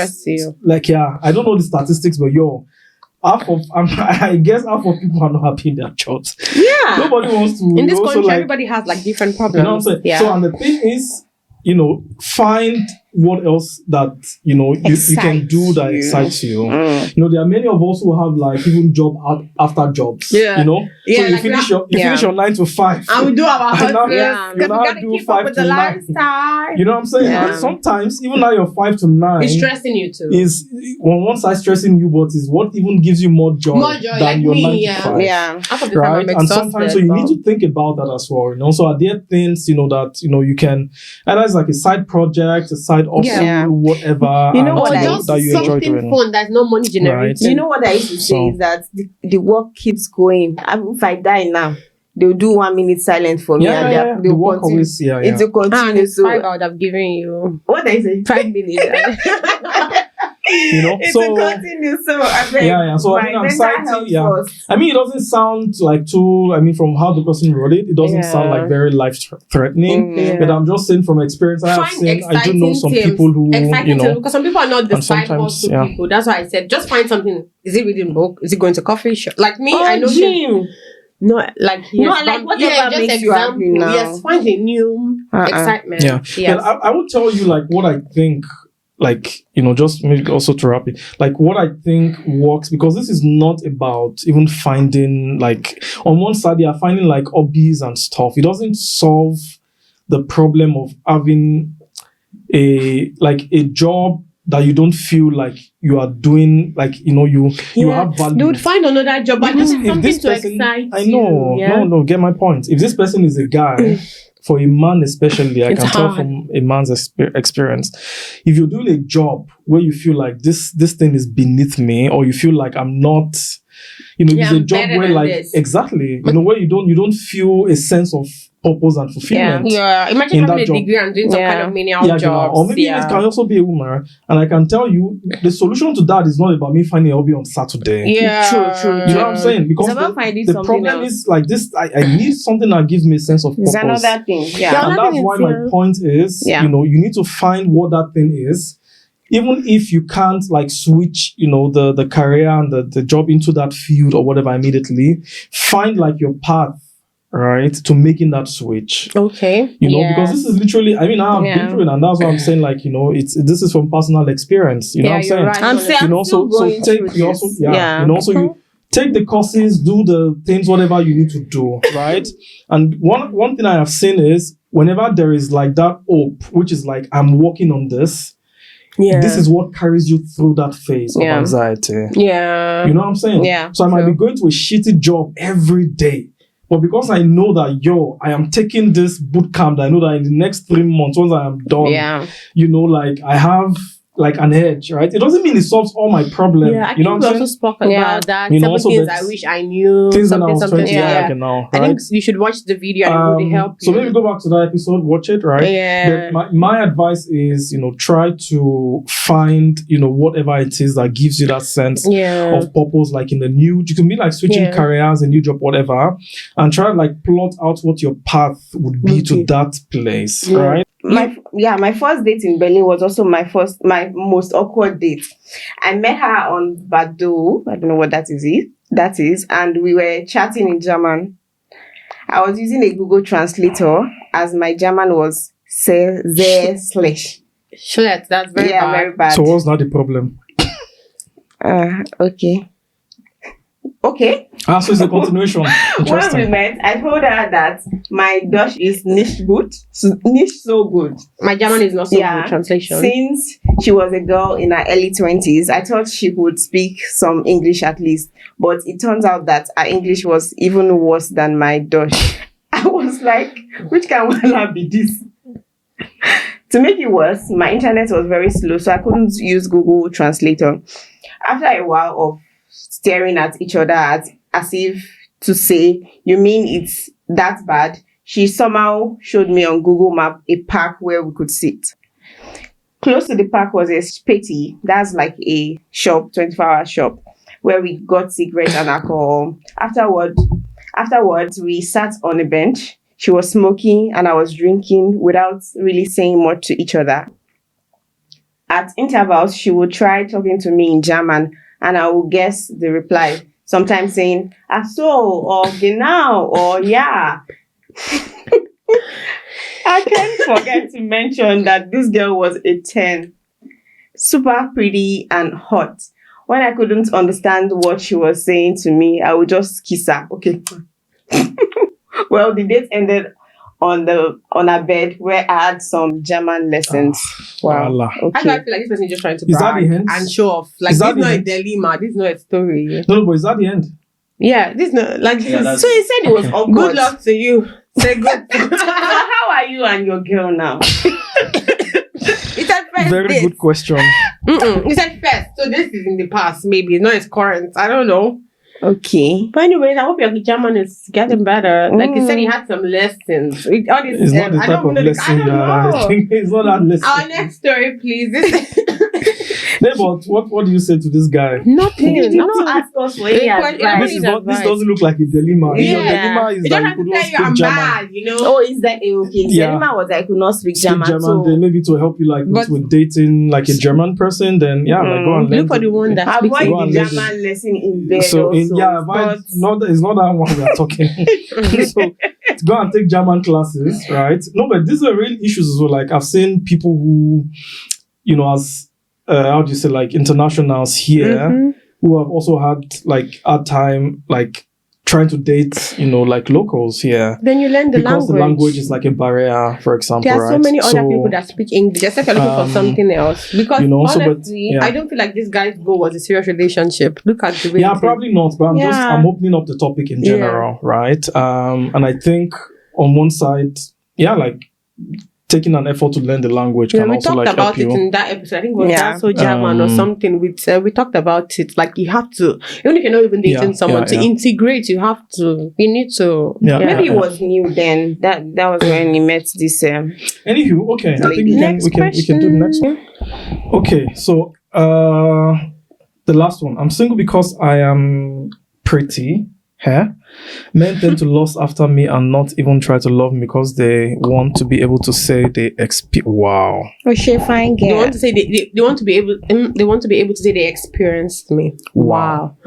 like I don't know the statistics, but I guess half of people are not happy in their jobs. Yeah. Nobody wants to. In this country, everybody has like different problems. You know what I'm saying? Yeah. So, and the thing is, find what else that you can do that excites you. There are many of us who have like even job after jobs. Yeah. So you finish your 9 to 5. And we do our hustle. You now do 5 to 9. Lifestyle. You know what I'm saying? Yeah. And sometimes even now your 5 to 9 it's stressing you too. Is on one side stressing you, but is what even gives you more joy than like your 9 to 5. Yeah. Right? And sometimes so you need to think about that as well. So are there things that you can either it's like a side project, a side hustle, whatever. That you enjoy doing. Fun that's no money generating. Right. You know what I used to say is that the work keeps going. If I die now, they'll do 1 minute silent for me and they'll work continue. Always, it will continue. So 5 I would have given you. What did I say? 5 minutes. It's so a continue. So I mean, So I think anxiety. I mean, it doesn't sound like too. I mean, from how the person wrote it, it doesn't sound like very life threatening. But I'm just saying from experience, I do know some people who because some people are not the side hustle people. That's why I said just find something. Is it reading book? Is it going to coffee shop? Like me, I know gym. No, like whatever just makes you happy now. Yes, find a new excitement. Yeah. I would tell you like what I think. Like, just maybe also to wrap it, like what I think works, because this is not about even finding, like, on one side, they are finding like hobbies and stuff. It doesn't solve the problem of having a job that you don't feel like you are doing, like, you have value. They would find another job, but just something to excite I know. you. No, get my point. If this person is a guy, for a man especially, I can tell from a man's experience, if you're doing a job where you feel like this thing is beneath me, or you feel like I'm not, it's a job where like this. Exactly, where you don't feel a sense of purpose and fulfillment. Yeah. Imagine having a degree and doing some kind of menial jobs. Or maybe it can also be a woman. And I can tell you, the solution to that is not about me finding a hobby on Saturday. Yeah. True. You know what I'm saying? Because the problem is like this, I need something that gives me a sense of purpose. It's another thing. Yeah. And that's why my point is, you need to find what that thing is. Even if you can't like switch, the career and the job into that field or whatever immediately, find like your path, right, to making that switch. Okay. Because this is literally, I mean, I've been through it, and that's why I'm saying, like, this is from personal experience. You know what I'm saying? Right. So take take the courses, do the things, whatever you need to do, right? And one thing I have seen is whenever there is like that hope, which is like, I'm working on this, this is what carries you through that phase of anxiety. Yeah. You know what I'm saying? Yeah. So I might be going to a shitty job every day. But because I know that, I am taking this boot camp, I know that in the next 3 months, once I am done, you know, like I have like an edge, right? It doesn't mean it solves all my problems. Yeah, I you know think what I'm we also saying? spoke about that. You know, 7 also things that's I wish I knew. Things that I was Something. 20 years ago, I think you should watch the video and it would help you. So maybe go back to that episode, watch it, right? Yeah. But my advice is, you know, try to find, you know, whatever it is that gives you that sense of purpose, like in the new, you can be like switching careers, a new job, whatever, and try to like plot out what your path would be to that place, right? My first date in Berlin was also my most awkward date. I met her on Badoo. I don't know what that is, and we were chatting in German. I was using a Google translator as my German was sehr schlecht. Schlecht, that's very bad. Very bad. So what's not the problem? Okay. So it's a continuation. When we met, I told her that my Dutch is nicht so good. My German is not so good. Translation. Since she was a girl in her early 20s, I thought she would speak some English at least. But it turns out that her English was even worse than my Dutch. I was like, which can well be this? To make it worse, my internet was very slow, so I couldn't use Google Translator. After a while of staring at each other as if to say, you mean it's that bad? She somehow showed me on Google Map a park where we could sit. Close to the park was a Späti. That's like a shop, 24-hour shop, where we got cigarettes and alcohol. Afterwards, we sat on a bench. She was smoking and I was drinking without really saying much to each other. At intervals, she would try talking to me in German and I would guess the reply, sometimes saying, "Ach so," or "Genau," or "Yeah." I can't forget to mention that this girl was a 10. Super pretty and hot. When I couldn't understand what she was saying to me, I would just kiss her. Okay. Well, the date ended on a bed where I had some German lessons. Wow. Okay. I feel like this person is just trying to brag and show off. Like, this is not a dilemma. This is not a story. No, but is that the end? Yeah, this is not like. So he said it was awkward. Good luck to you. Say good. How are you and your girl now? It's at first. Very good question. It's at first. So this is in the past. Maybe it's not as current. I don't know. Okay. But anyways, I hope your German is getting better. Like you said, he had some lessons. All this, it's not the type of lesson. I think it's not that lesson. Our next story, please. But what do you say to this guy? Nothing. Did you not ask us for any advice? This doesn't look like a dilemma. Yeah. You know, dilemma is that you could not speak German. Mad, you know? Oh, is that okay? Dilemma was I could not speak German. So then maybe to help you like with dating like a German person, then like go and learn. Look for the one that speaks avoid the German lesson in bed. So it's not that one we are talking. So go and take German classes, right? No, but these are real issues as well. Like I've seen people who, you know, as how do you say, like internationals here who have also had like hard time like trying to date, you know, like locals here. Then you learn the language. Because the language is like a barrier, for example. There are so many other people that speak English, except you're looking for something else. Because honestly, I don't feel like this guy's goal was a serious relationship. Look at the way. Yeah, probably not. But I'm opening up the topic in general, right? And I think on one side, like taking an effort to learn the language can also like help you. We talked about it in that episode. I think it was also German or something. We talked about it. Like you have to, even if you're not even dating someone, to integrate, you need to. Maybe it was new then. That was when he met this. Anywho, okay. I think we can do the next one. Okay, so the last one. I'm single because I am pretty. Men tend to lust after me and not even try to love me because they want to be able to say they Wow. Oh, she fine girl. They want to say they want to be able. They want to be able to say they experienced me. Wow.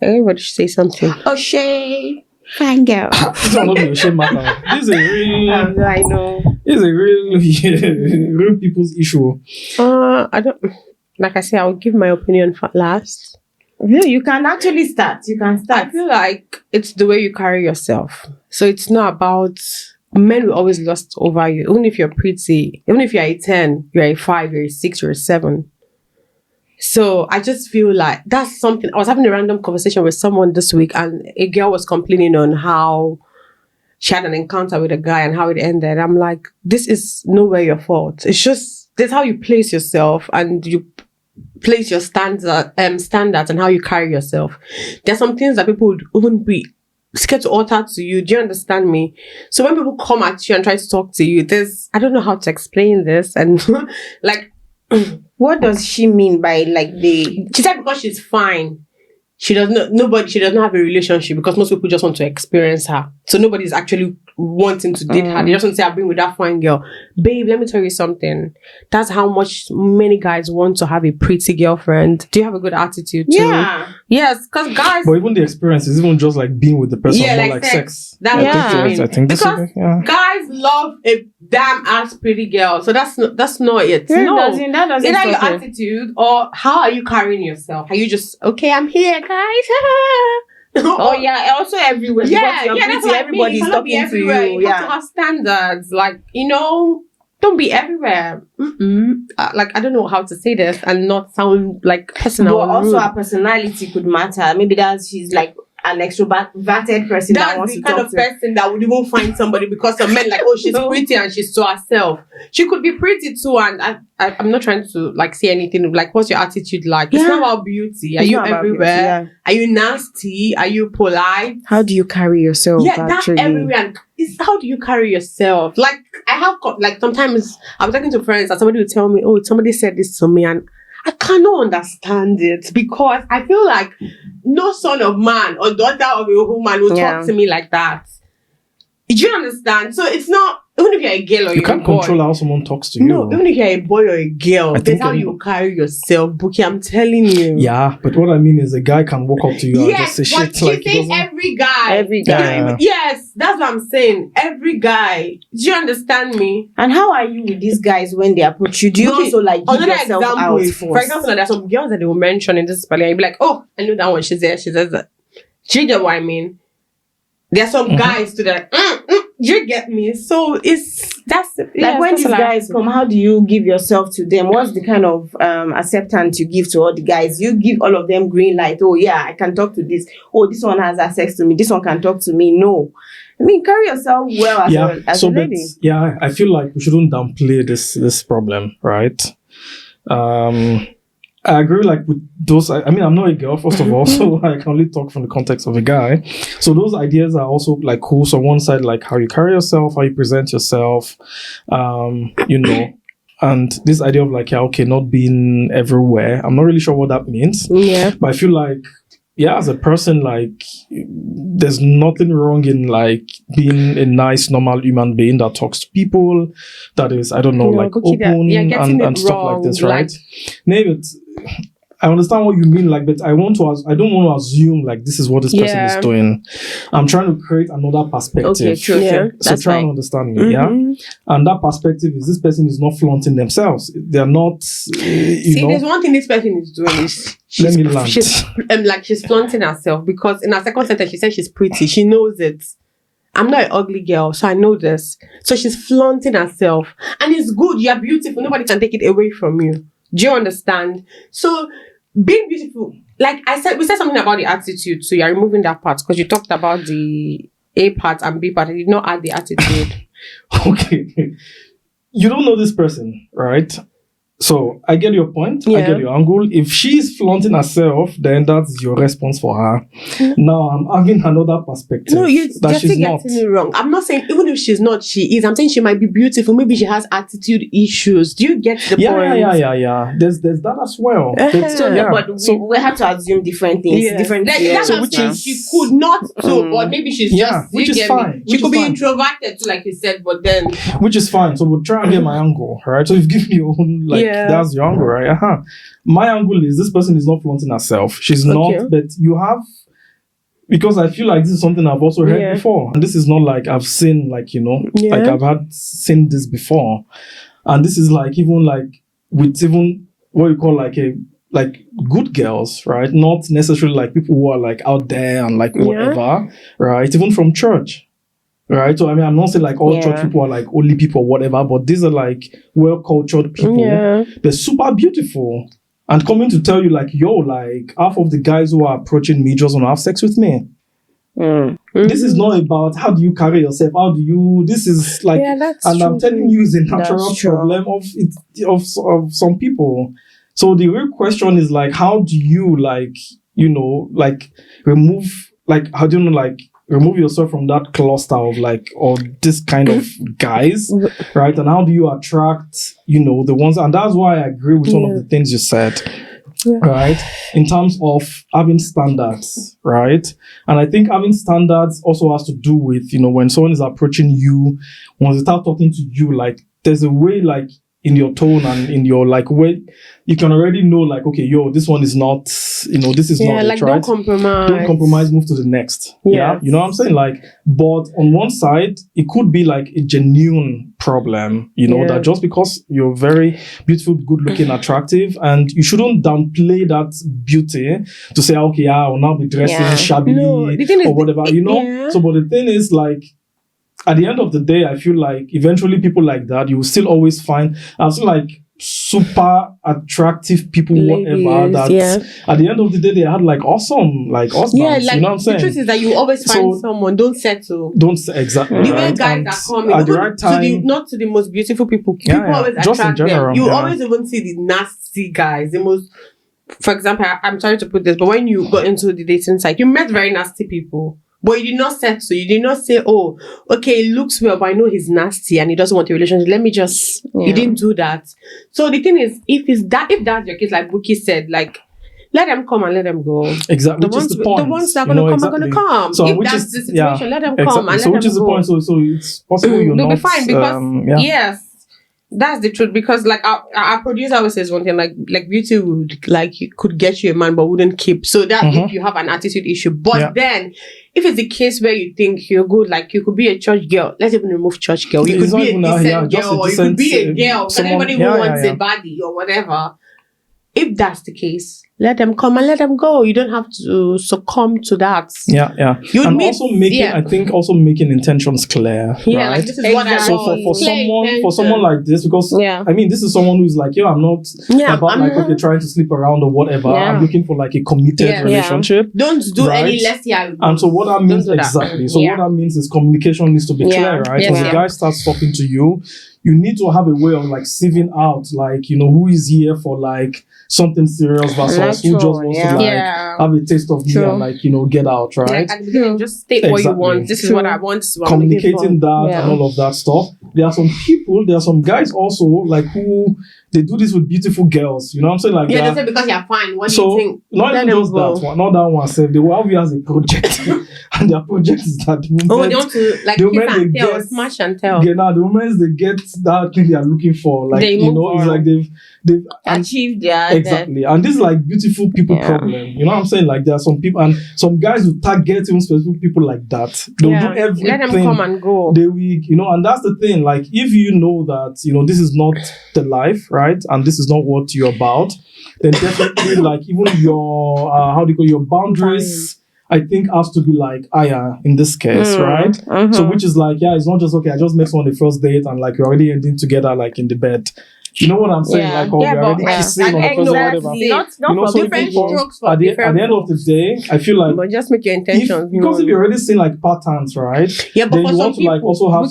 Everybody should say something. Oh, she fine girl. This is not a shame matter. This is a real. I know. This is a real people's issue. I don't. Like I say, I'll give my opinion for last. Yeah, you can actually start. You can I start. feel like it's the way you carry yourself. So it's not about men will always lust over you. Even if you're pretty, even if you're a 10, you're a 5, you're a 6, you're a 7. So I just feel like that's something. I was having a random conversation with someone this week, and a girl was complaining on how she had an encounter with a guy and how it ended. I'm like, this is nowhere your fault. It's just that's how you place yourself and you place your standards and how you carry yourself. There's some things that people would even be scared to utter to you. Do you understand me? So when people come at you and try to talk to you, I don't know how to explain this. And like, What does she mean by like the? she said because she's fine. She does not have a relationship because most people just want to experience her. So nobody's actually wanting to date her. They just want to say, I've been with that fine girl. Babe, let me tell you something. That's how much many guys want to have a pretty girlfriend. Do you have a good attitude too? Yeah. Yes, because guys... But even the experience is even just like being with the person, Yeah, not like like sex. That's I what think I yes, mean. I think this Because is, yeah. guys love a damn ass pretty girl. So that's not it. That No. doesn't Either your stop it. attitude or how are you carrying yourself? Are you just, okay, I'm here, guys. Oh yeah, also everywhere. Yeah, because you're that's pretty, what I mean. everybody's You cannot be talking to everywhere. you. You have to Yeah. have standards. Like, don't be everywhere. Like, I don't know how to say this and not sound like personal. But and also rude. her personality could matter. Maybe she's like an extroverted person that That's wants the to kind talk of to. person that would even find somebody because some men like, oh, she's pretty and she's to herself. She could be pretty too, and I'm not trying to like say anything like, what's your attitude like? It's Yeah. not about beauty. Are It's you not about everywhere? beauty, Are you nasty? Are you polite? How do you carry yourself? Yeah, that's actually? everywhere. And it's how do you carry yourself? Like I have like sometimes I'm talking to friends and somebody will tell me, oh, somebody said this to me, and I cannot understand it because I feel like no son of man or daughter of a woman will Yeah. talk to me like that. Do you understand? So it's not, even if you're a girl or You you're can't a boy. control how someone talks to you. No, even if you're a boy or a girl, I that's think how you carry yourself, Buki. I'm telling you. Yeah, but what I mean is a guy can walk up to you and just Yes, say but shit she's like he saying doesn't. every guy. Every guy. Yeah. Yes, that's what I'm saying. Every guy. Do you understand me? And how are you with these guys when they approach you? Do you Okay, also like give Another yourself example out is, first? for example, there's some girls that they will mention in this spelling and you'll be like, oh, I know that one. She's there. She says that. Do you get what I mean? There are some guys to that. You get me? So Like when these guys come, how do you give yourself to them? What's the kind of acceptance you give to all the guys? You give all of them green light. Oh yeah, I can talk to this. Oh, this one has access to me. This one can talk to me. No. I mean, carry yourself well as a lady. Yeah, I feel like we shouldn't downplay this problem, right? I agree like with those. I mean, I'm not a girl, first of all, so I can only talk from the context of a guy. So those ideas are also like cool. So one side, like how you carry yourself, how you present yourself, and this idea of like, yeah, okay, not being everywhere. I'm not really sure what that means. Yeah. But I feel like, yeah, as a person, like, there's nothing wrong in like being a nice, normal human being that talks to people, that is, I don't know, like Cookie, open and stuff like this, right? Maybe I understand what you mean, like, but I don't want to assume like this is what this person is doing. I'm trying to create another perspective. Okay, true. Yeah. So That's try fine. and understand me, yeah? And that perspective is this person is not flaunting themselves. They're not, See, there's one thing this person is doing is Let me land. she's flaunting herself because in her second sentence she said she's pretty. She knows it. I'm not an ugly girl, so I know this. So she's flaunting herself. And it's good. You're beautiful. Nobody can take it away from you. Do you understand? So being beautiful, like I said, we said something about the attitude. So you're removing that part because you talked about the A part and B part. You did not add the attitude. Okay. You don't know this person, right? So I get your point. I Yeah. get your angle. If she's flaunting herself, then that's your response for her. Now I'm having another perspective No, you're that she's still not. getting it wrong. I'm not saying even if she's not, she is. I'm saying she might be beautiful. Maybe she has attitude issues. Do you get the point? Yeah. There's that as well. But, So, yeah. but we have to assume different things. Yes. Different Like, fears that's So what which I'm saying. is- She could not. So, or maybe she's Yeah, just. which you is get fine, me? She which could is be fine. introverted too, like you said. But then, Which is fine. So we'll try and get my angle, right? So you've given your own, like, Yeah. that's your angle, right? My angle is this person is not flaunting herself. She's Okay. not, but you have, because I feel like this is something I've also heard Yeah. before. And this is not like I've seen, like, Yeah. like I've seen this before. And this is like, even like, with even what you call like a like good girls, right? Not necessarily like people who are like out there and like whatever, right? Even from church, right? So I mean, I'm not saying like all church people are like only people or whatever, but these are like well-cultured people. Yeah. They're super beautiful. And coming to tell you like, yo, like half of the guys who are approaching me just want to have sex with me. This is not about how do you carry yourself, how do you, this is like, that's and true. I'm telling you, it's a natural That's true. problem of some people. So the real question is like, how do you like, you know, like remove, like, how do you know, like remove yourself from that cluster of like, or this kind of guys, right? And how do you attract, you know, the ones, and that's why I agree with one of the things you said. Right, in terms of having standards, right? And I think having standards also has to do with, you know, when someone is approaching you, when they start talking to you, like there's a way, like in your tone and in your like way, you can already know, like, okay, yo, this one is not, you know, this is not like it, right? don't compromise, move to the next. Yeah. You know what I'm saying? Like, but on one side, it could be like a genuine problem, you know, that just because you're very beautiful, good looking, attractive, and you shouldn't downplay that beauty to say, okay, I will now be dressing shabbily the thing is, or whatever, you know? So, but the thing is, like, at the end of the day, I feel like eventually people like that, you will still always find, I've seen like super attractive people, ladies, whatever, that at the end of the day, they had like awesome, like husbands, like, you know what I'm saying? The truth is that you always find someone, don't settle. Don't say exactly. The way right? guys And are coming, at the right time, not to the most beautiful people. People always just attract in general, them. You always even see the nasty guys, the most. For example, I'm sorry to put this, but when you got into the dating site, you met very nasty people. But you did not settle. You did not say, oh, okay, it looks well, but I know he's nasty and he doesn't want a relationship. Let me just... You didn't do that. So the thing is, if that's your case, like Buki said, like, let them come and let them go. Exactly, which is the point. The ones that are going to come are going to come. So, if that's the situation, let them come and let them go. So which is the point? So it's possible you're they'll not... be fine because, yes, that's the truth. Because like our producer always says one thing, like beauty would, like, could get you a man but wouldn't keep. So that if you have an attitude issue. But then, if it's the case where you think you're good, like you could be a church girl, let's even remove church girl. You could be a decent girl, or you could be a girl. Because anybody who wants a body or whatever. If that's the case, let them come and let them go. You don't have to succumb to that. Yeah. And also making, I think, also making intentions clear. Yeah, right? like this is what I want. For someone like this, because I mean, this is someone who's like, yo, I'm not about like, okay, trying to sleep around or whatever. I'm looking for like a committed relationship. Don't do any less. And so what that means exactly. So what that means is communication needs to be clear, right? When the guy starts talking to you, you need to have a way of like sieving out, like, you know, who is here for like something serious versus who just wants to like have a taste of me and like, you know, get out, right? Like at the beginning, just state what you want. This is what I want. This is what communicating that and all of that stuff. There are some guys also like who they do this with beautiful girls. You know what I'm saying? Like they say because you're fine. What do you think? Not even just that one, not that one. They will have you as a project, and their project is that the moment, they want to like kiss and tell, smash and tell. Yeah, now the moment they get that thing they are looking for, like you know, it's like they've achieved their exactly. And this is like beautiful people problem. You know what I'm saying? Like there are some people and some guys who target even specific people like that. They'll do everything. Let them come and go. They will, you know, and that's the thing. Like if you know that, you know, this is not the life, right? And this is not what you're about, then definitely like even your your boundaries, I think has to be like higher in this case, right? So which is like, it's not just okay, I just met someone on the first date and like you're already ending together like in the bed. You know what I'm saying? Like, or you're already kissing on the first or whatever. Not for different strokes for different at the end of the day, I feel like but just make your intentions. Because if you're already seeing like patterns, right? Yeah, but then for you some want to people, like also have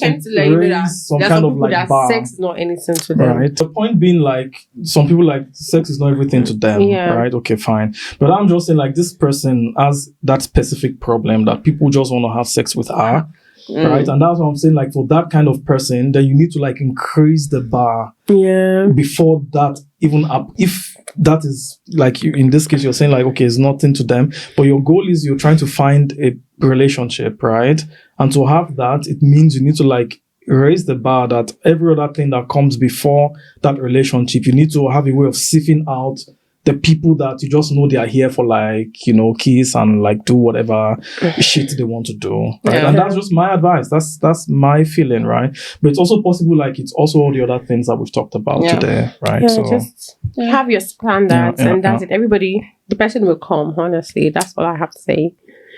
some kind of like bar. Sex is not anything to them. Right. The point being like some people like sex is not everything to them. Yeah. Right? Okay, fine. But I'm just saying like this person has that specific problem that people just want to have sex with her. Right, and that's what I'm saying. Like for that kind of person, then you need to like increase the bar. Before that even up. If that is like you, in this case, you're saying like okay, it's nothing to them, but your goal is you're trying to find a relationship, right? And to have that, it means you need to like raise the bar that every other thing that comes before that relationship, you need to have a way of sifting out the people that you just know they are here for like, kiss and like do whatever shit they want to do. Right? Yeah. And that's just my advice. That's my feeling, right? But it's also possible like it's also all the other things that we've talked about today, right? Yeah, So just have your standards and that's it. Everybody, the person will come, honestly. That's all I have to say.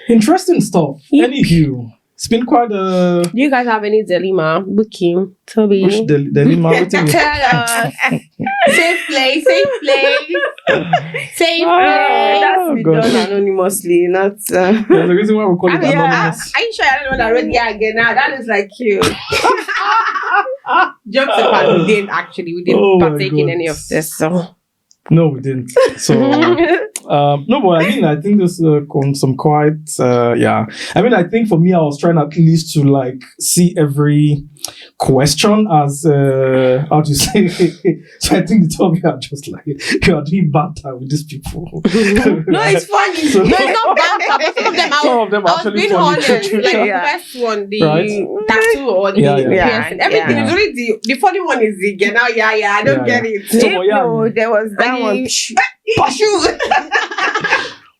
interesting stuff. Yep. Anywho, it's been quite a Do you guys have any dilemma? Booking, Toby. push dilemma. Everything. Tell us. Safe place. Safe Oh, place. That's be God. done anonymously, not. There's a reason why we call it anonymous. Are you sure I don't know that red guy again now? That is like cute. Jokes apart, we didn't actually. We didn't Oh my partake in God. any of this. So No, we didn't. So, no, but I mean, I think there's some quite, I mean, I think for me, I was trying at least to like see every question as, how do you say? So I think the two of you are just like, you are doing banter with these people. No, it's funny. So- no, it's not banter. But some of them, Some of them are I was actually being funny. honest. Like Yeah. the first one, the Right. tattoo or the Yeah, yeah. piercing. Everything Yeah. is only the funny one is the genau. Yeah. I don't Yeah, get it. So, yeah. No, there was that And one.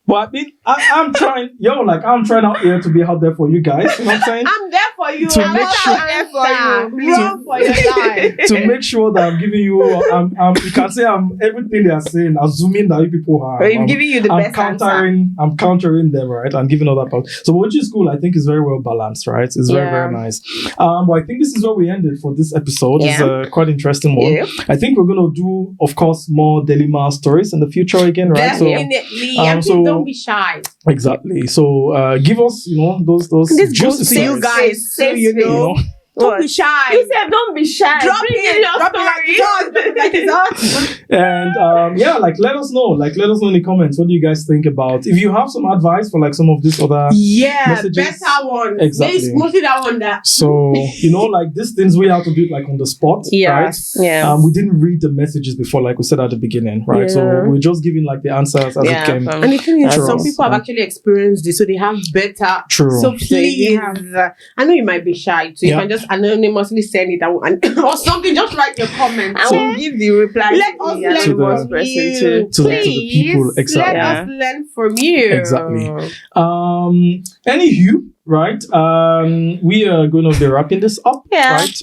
But I mean, I'm trying, I'm trying out here to be out there for you guys. You know what I'm saying? I'm there for you. To I'm make sure- there for you. Run for your life. To make sure that I'm giving you, you can say I'm everything they are saying, assuming that you people are. I'm giving you the best answer. I'm countering them, right? I'm giving other part. So which is cool. I think it's very well balanced, right? It's very, Yeah. very nice. But I think this is where we ended for this episode. It's a quite interesting one. Yep. I think we're gonna do, of course, more dilemma stories in the future again, right? Definitely. um, And so- please don't be shy. Exactly. So give us, those This juicy goes to you stories, guys, so Safe you space. know. Don't be shy. You said don't be shy. Drop Bring it. in your Drop it like it's hot. Drop it like it's hot. And let us know. Let us know in the comments. What do you guys think about? If you have some advice for like some of these other. Yeah, Messages. better one. Exactly. It's mostly that one that. So like these things we have to do it like on the spot, Yes. right? Yeah. We didn't read the messages before, like we said at the beginning, right? So Yeah. we're just giving like the answers as it came. And the thing is, True. some people have actually experienced this, so they have better. True. So please, I know you might be shy, so you Yeah. can just anonymously send it and or something. Just write your comment. I will give the reply Let to us the learn anonymous from person you. too. To the people, Please, exactly. Let us learn from you. Exactly. Anywho, right? We are going to be wrapping this up, Yeah. right?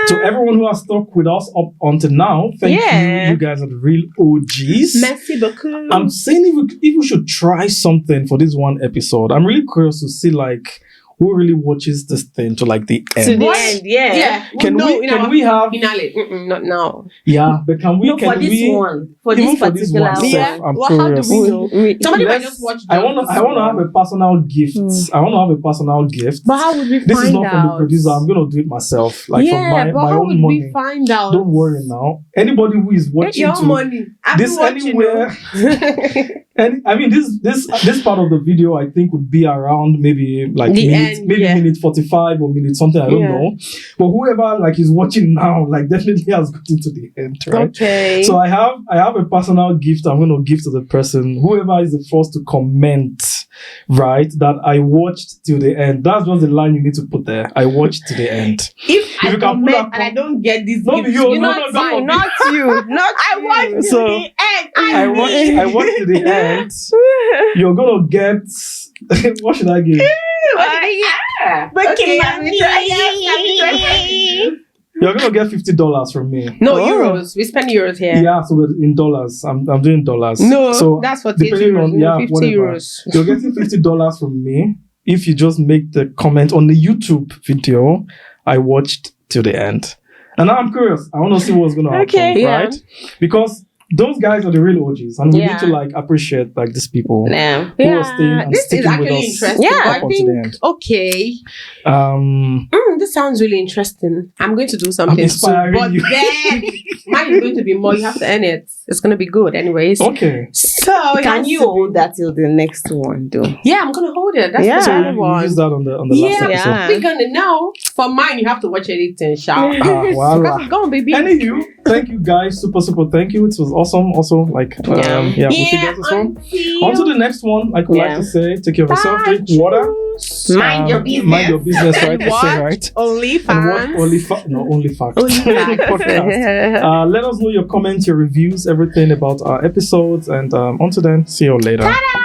To everyone who has stuck with us up until now, thank you. You guys are the real OGs. Merci beaucoup. I'm saying if we should try something for this one episode, I'm really curious to see like who really watches this thing to like the end. To the What? end, yeah. Yeah. Can no, we in can our we have finale? Not now. yeah, but can we No, can for this we one. For even this for this particular one, one. Seth, Yeah. I'm Well, how do curious. we know? Somebody might Let's- just watch. I want to have a personal gift. I want to have a personal gift. But how would we This find is not out? from the producer. I'm going to do it myself. Like yeah, from but my how own would money. we find out? Don't worry now. Anybody who is Get watching your to money. this anywhere, and I mean this part of the video I think would be around maybe like The minute, end, maybe yeah. minute 45 or minute something, I don't Yeah. know. But whoever like is watching now, like definitely has gotten to the end, right? Okay. So I have a personal gift I'm going to give to the person, whoever is the first to comment, right, that I watched till the end. That's just the line you need to put there. I watched to the end. if I you can pull comment up- and I don't get this No, gift, you- you're no, not no, fine. no, Not you. Not I you. want to So, the end. I watched to the end. You're gonna get what should I give? But Okay, can You're gonna get $50 from me. No, Oh. euros. We spend euros here. Yeah, so in dollars. I'm doing dollars. No, so that's for 30 depending euros. on yeah, 50 whatever. euros. You're getting $50 from me if you just make the comment on the YouTube video I watched till the end. And now I'm curious. I want to see what's gonna happen, Okay, yeah. right? Because those guys are the real OGs, and we Yeah. need to like appreciate like these people Yeah. who are staying and this is sticking with actually us interesting. Yeah, but up I until think the end. okay. This sounds really interesting. I'm going to do something. inspiring but you. then mine is going to be more. You have to earn it. It's going to be good, anyways. Okay. So it Can has you to hold that till the next one, though? Yeah, I'm gonna hold it. That's Yeah. the So other you one. use that on the last Yeah, episode. Yeah. we're gonna know. For mine, you have to watch everything, shout. Voila. Because it's gonna be big. Anywho, thank you guys, super thank you. It was awesome. Also, like we'll see you guys this one. On to the next one. Like we like to say, take care of yourself, drink water, house. Mind your business. Mind your business, right? And I say, watch right? Onlyfans. Onlyfacts. Onlyfacts. Let us know your comments, your reviews, everything about our episodes, and until then, see you later. Ta-da!